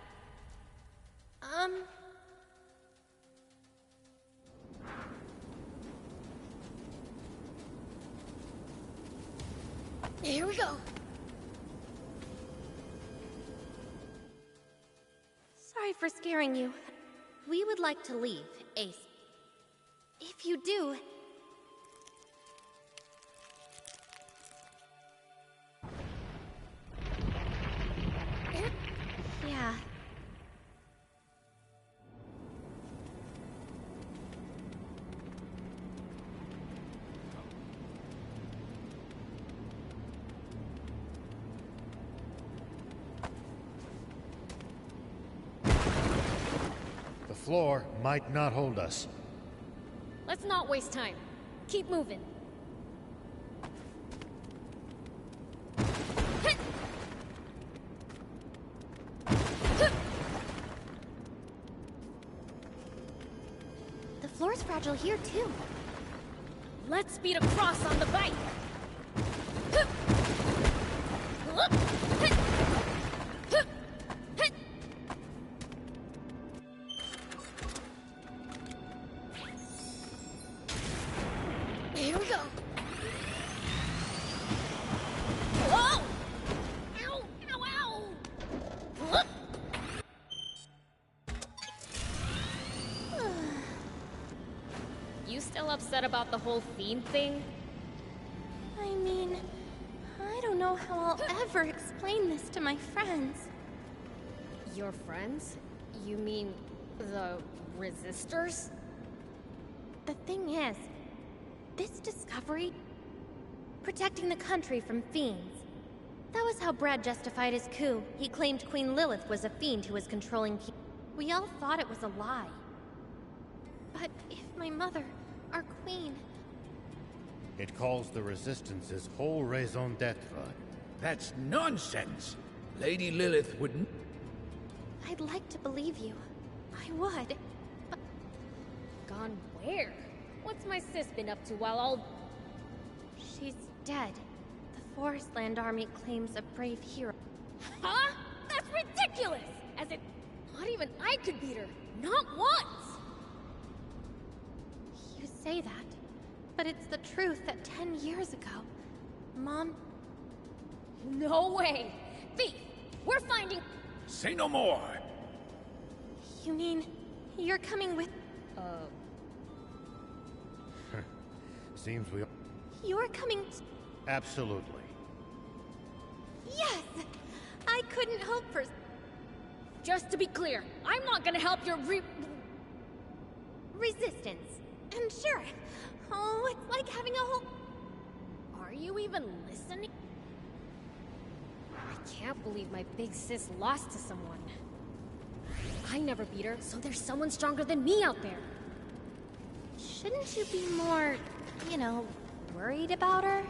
Here we go. Sorry for scaring you. We would like to leave, Ace. If you do... Yeah. The floor might not hold us. Let's not waste time. Keep moving. The floor's fragile here, too. Let's speed across on the bike. Here we go. Whoa! Ow! Ow! Ow! You still upset about the whole fiend thing? I mean, I don't know how I'll ever explain this to my friends. Your friends? You mean the resistors? The thing is, this discovery... protecting the country from fiends. That was how Brad justified his coup. He claimed Queen Lilith was a fiend who was controlling people. We all thought it was a lie. But if my mother, our queen... It calls the Resistance's whole raison d'etre. That's nonsense! Lady Lilith wouldn't... I'd like to believe you. I would. But Gone where? What's my sis been up to while all... she's dead. The Forestland army claims a brave hero. Huh? That's ridiculous! As if not even I could beat her. Not once! You say that, but it's the truth that 10 years ago, Mom... No way! Thief! We're finding... Say no more! You mean, you're coming with... Seems we... You're coming... Absolutely. Yes! I couldn't hope for... Just to be clear, I'm not gonna help your resistance. And sure, oh, it's like having a whole... Are you even listening? I can't believe my big sis lost to someone. I never beat her, so there's someone stronger than me out there. Shouldn't you be more, you know, worried about her?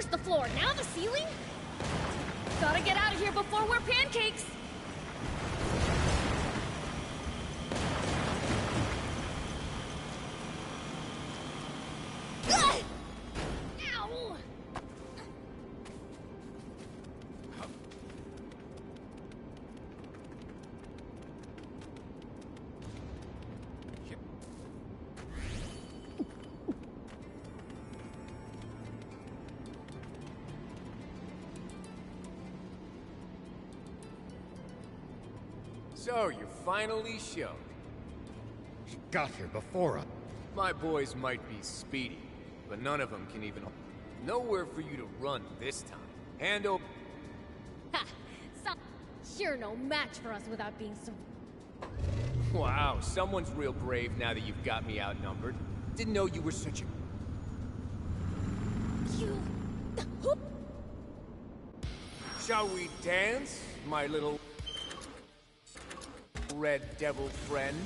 First the floor, now the ceiling? Gotta get out of here before we're pancakes! Ow! So, you finally showed. You got here before us. My boys might be speedy, but none of them can even... Nowhere for you to run this time. Hand over... Ha! You're no match for us without being so... Wow, someone's real brave now that you've got me outnumbered. Didn't know you were such a... You... Shall we dance, my little... red devil friend?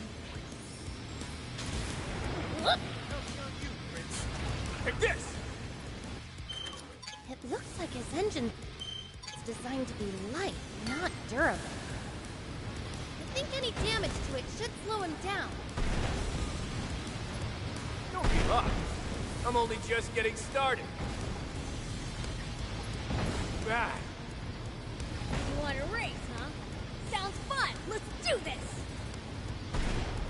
Take this! It looks like his engine is designed to be light, not durable. I think any damage to it should slow him down. Don't give up. I'm only just getting started. Ah. You want a race, huh? Sounds fun! Let's do this!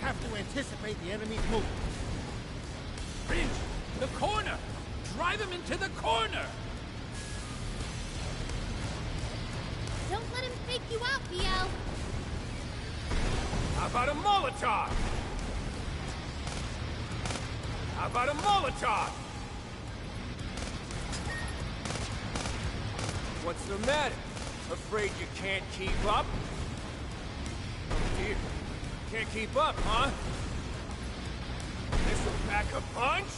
Have to anticipate the enemy's movement. Ridge! The corner! Drive him into the corner! Don't let him fake you out, BL. How about a Molotov? How about a Molotov? What's the matter? Afraid you can't keep up? Oh dear. Can't keep up, huh? This'll pack a punch?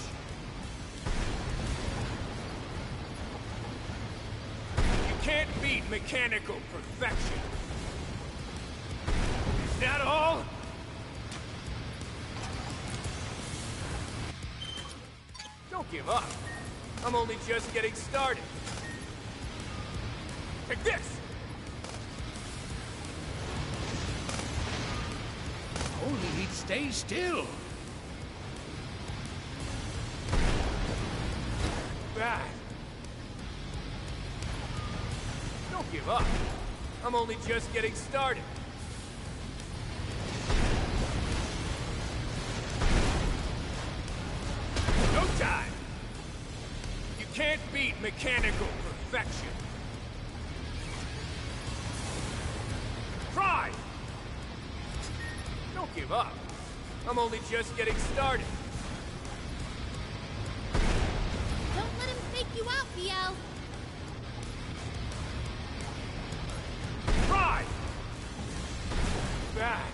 You can't beat mechanical perfection. Is that all? Don't give up. I'm only just getting started. Take this! Only he'd stay still. Bad. Don't give up. I'm only just getting started. No time! You can't beat mechanical perfection. Try! Don't give up. I'm only just getting started. Don't let him fake you out, BL. Try! Bad.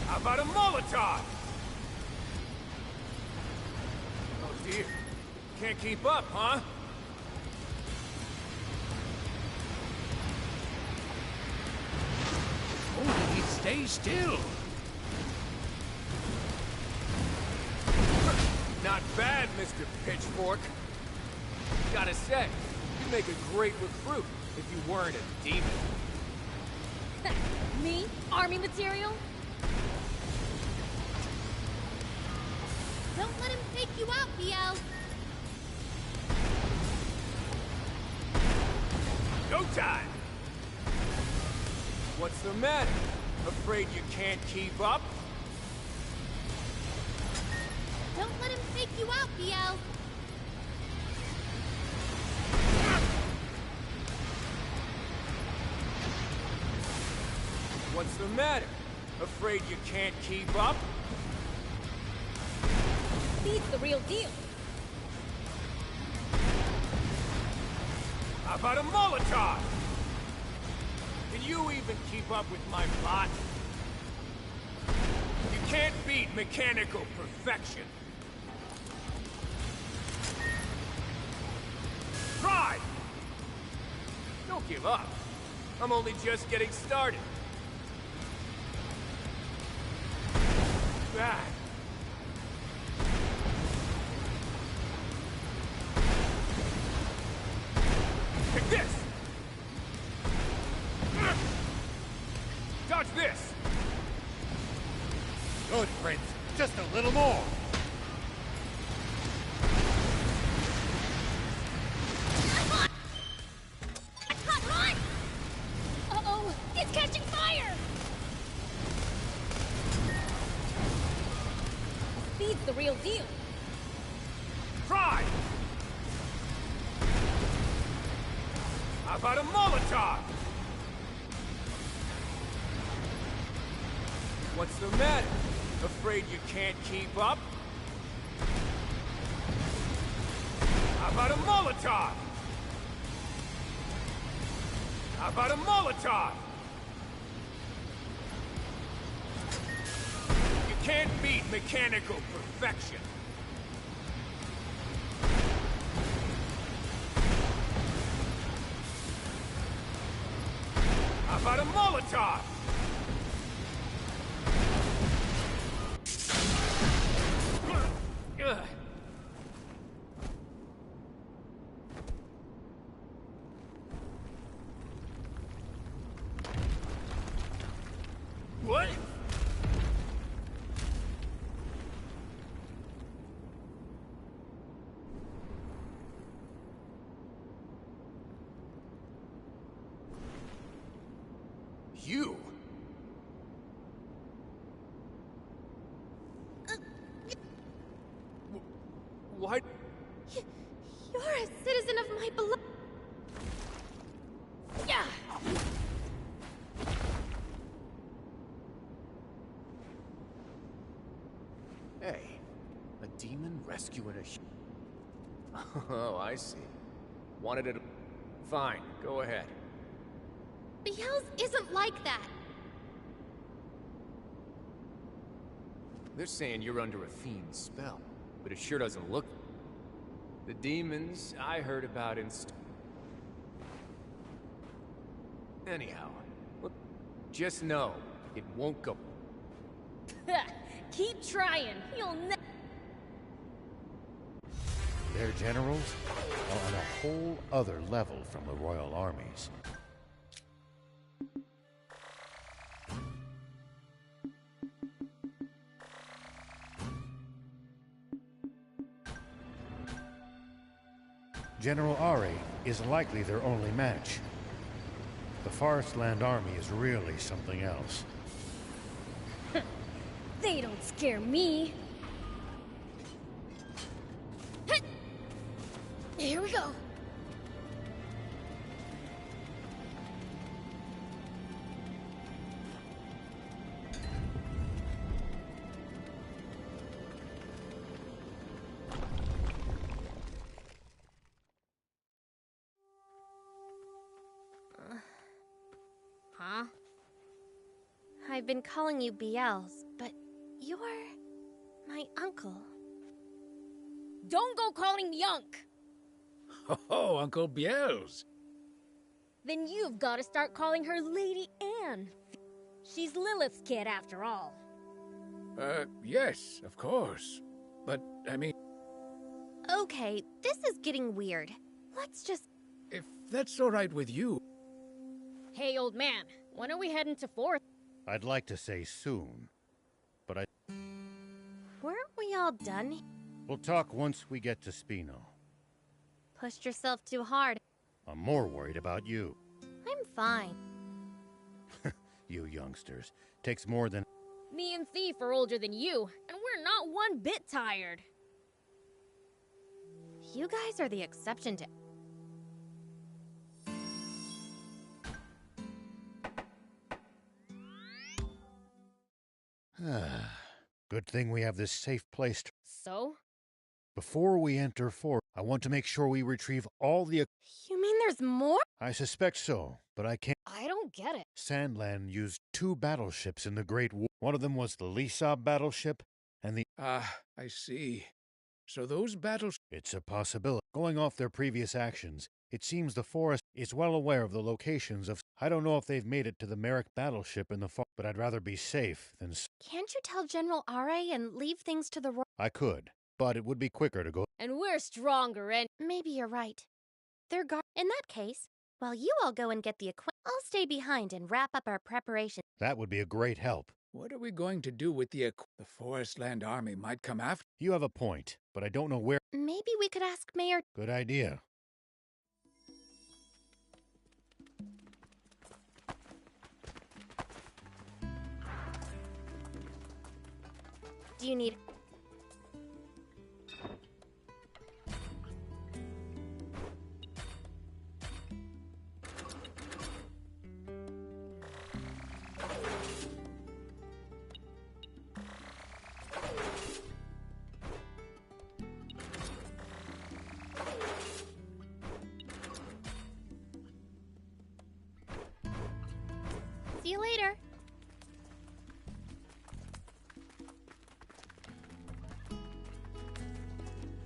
How about a Molotov? Oh dear. Can't keep up, huh? Only he'd stay still. Not bad, Mr. Pitchfork. Gotta say, you'd make a great recruit if you weren't a demon. Me? Army material? Don't let him fake you out, BL. No time! What's the matter? Afraid you can't keep up? Don't let him fake you out, BL. What's the matter? Afraid you can't keep up? He's the real deal. How about a Molotov? Can you even keep up with my bot? You can't beat mechanical perfection. Try! Don't give up. I'm only just getting started. Bad. Prince. Just a little more. Run! Uh-oh, it's catching fire! Speed's the real deal. Try! How about a Molotov? What's the matter? Afraid you can't keep up? How about a Molotov? How about a Molotov? You can't beat mechanical perfection. How about a Molotov? What? You? What? You're a citizen of my beloved... Yeah! Hey, a demon rescuing a Oh, I see. Wanted it... Fine, go ahead. Biel's isn't like that. They're saying you're under a fiend's spell, but it sure doesn't look... The demons I heard about in... Anyhow, look, just know, it won't go... Keep trying. You'll never... Their generals are on a whole other level from the royal armies. General Ari is likely their only match. The Forestland army is really something else. They don't scare me. Here we go. Huh? I've been calling you Biel's, but you're my uncle. Don't go calling me Unc. Oh, Uncle Biel's. Then you've got to start calling her Lady Anne. She's Lilith's kid, after all. Yes, of course. But, I mean... Okay, this is getting weird. Let's just... If that's all right with you... Hey, old man, when are we heading to Fourth? I'd like to say soon, but Weren't we all done? we'll talk once we get to Spino. Pushed yourself too hard. I'm more worried about you. I'm fine. You youngsters. Takes more than... Me and Thief are older than you, and we're not one bit tired. You guys are the exception to... Good thing we have this safe place to... So? Before we enter Fort, I want to make sure we retrieve all the... You mean there's more? I suspect so, but I can't... I don't get it. SandLand used 2 battleships in the Great War. One of them was the Lisab battleship, and the... Ah, I see. So those battles... It's a possibility. Going off their previous actions, it seems the Forest is well aware of the locations of... I don't know if they've made it to the Merrick battleship in the far... But I'd rather be safe than... Can't you tell General Are and leave things to the... I could, but it would be quicker to go... And we're stronger and... Maybe you're right. They're in that case, while you all go and get the equipment, I'll stay behind and wrap up our preparation. That would be a great help. What are we going to do with the Forestland army might come after? You have a point, but I don't know where. Maybe we could ask Mayor... Good idea. Do you need... See you later.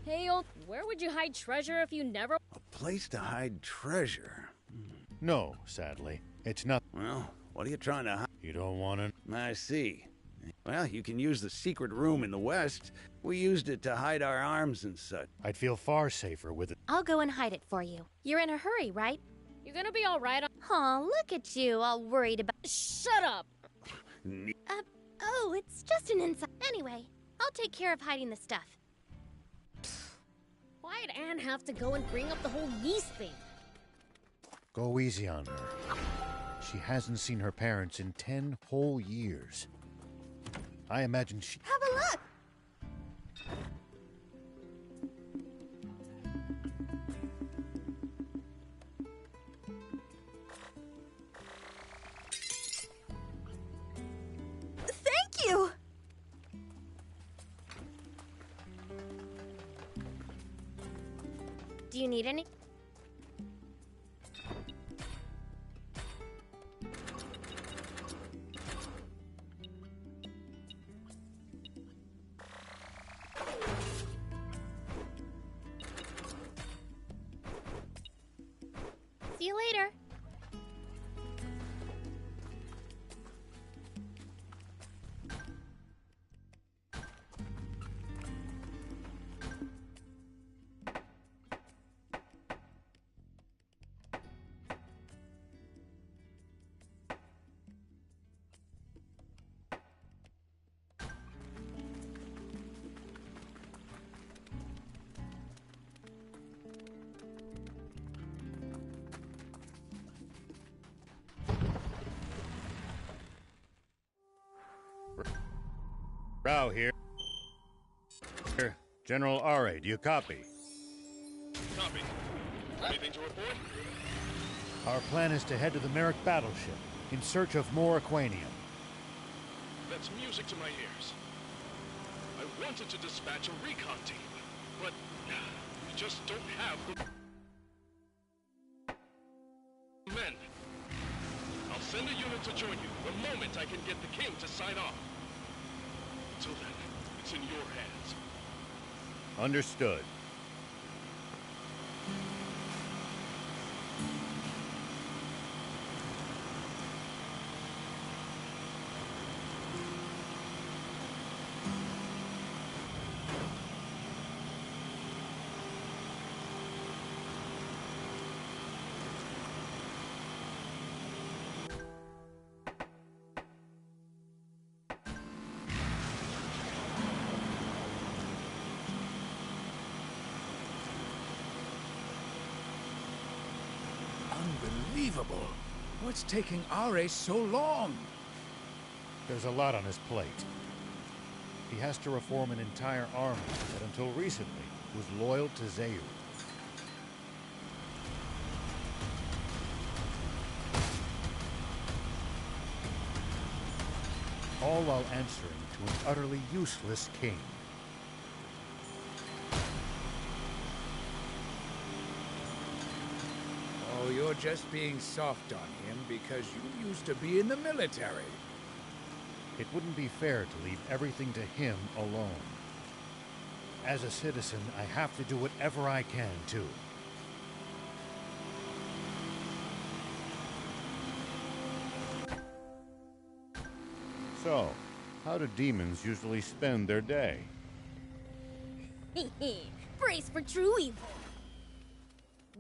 Hey, old... Where would you hide treasure if you never... A place to hide treasure? No, sadly. It's not. Well, what are you trying to hide? You don't want to? I see. Well, you can use the secret room in the west. We used it to hide our arms and such. I'd feel far safer with it. I'll go and hide it for you. You're in a hurry, right? You're gonna be alright. Aw, look at you, all worried about... Shut up! Oh, it's just an inside... Anyway, I'll take care of hiding the stuff. Why'd Anne have to go and bring up the whole niece thing? Go easy on her. She hasn't seen her parents in 10 whole years. I imagine she... Have a look! Thank you! Do you need any? See you later. Rao here. General Are, do you copy? Copy. Anything to report? Our plan is to head to the Merrick battleship in search of more Aquanium. That's music to my ears. I wanted to dispatch a recon team, but we just don't have the men. I'll send a unit to join you the moment I can get the king to sign off. Until then, it's in your hands. Understood. Unbelievable. What's taking Are so long? There's a lot on his plate. He has to reform an entire army that until recently was loyal to Zayu. All while answering to an utterly useless king. Oh, you're just being soft on him because you used to be in the military. It wouldn't be fair to leave everything to him alone. As a citizen, I have to do whatever I can, too. So, how do demons usually spend their day? Brace for true evil.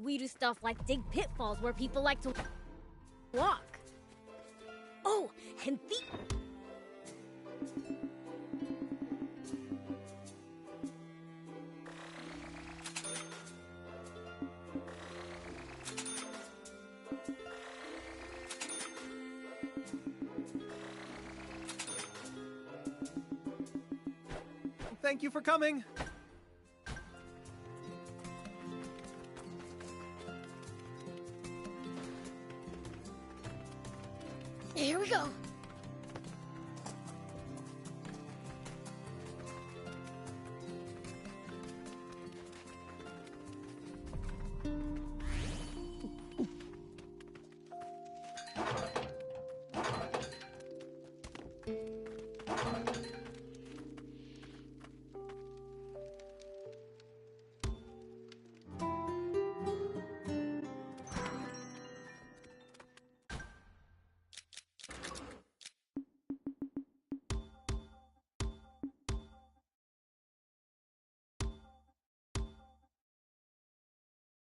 We do stuff like dig pitfalls where people like to walk. Oh, and Thank you for coming. Here we go.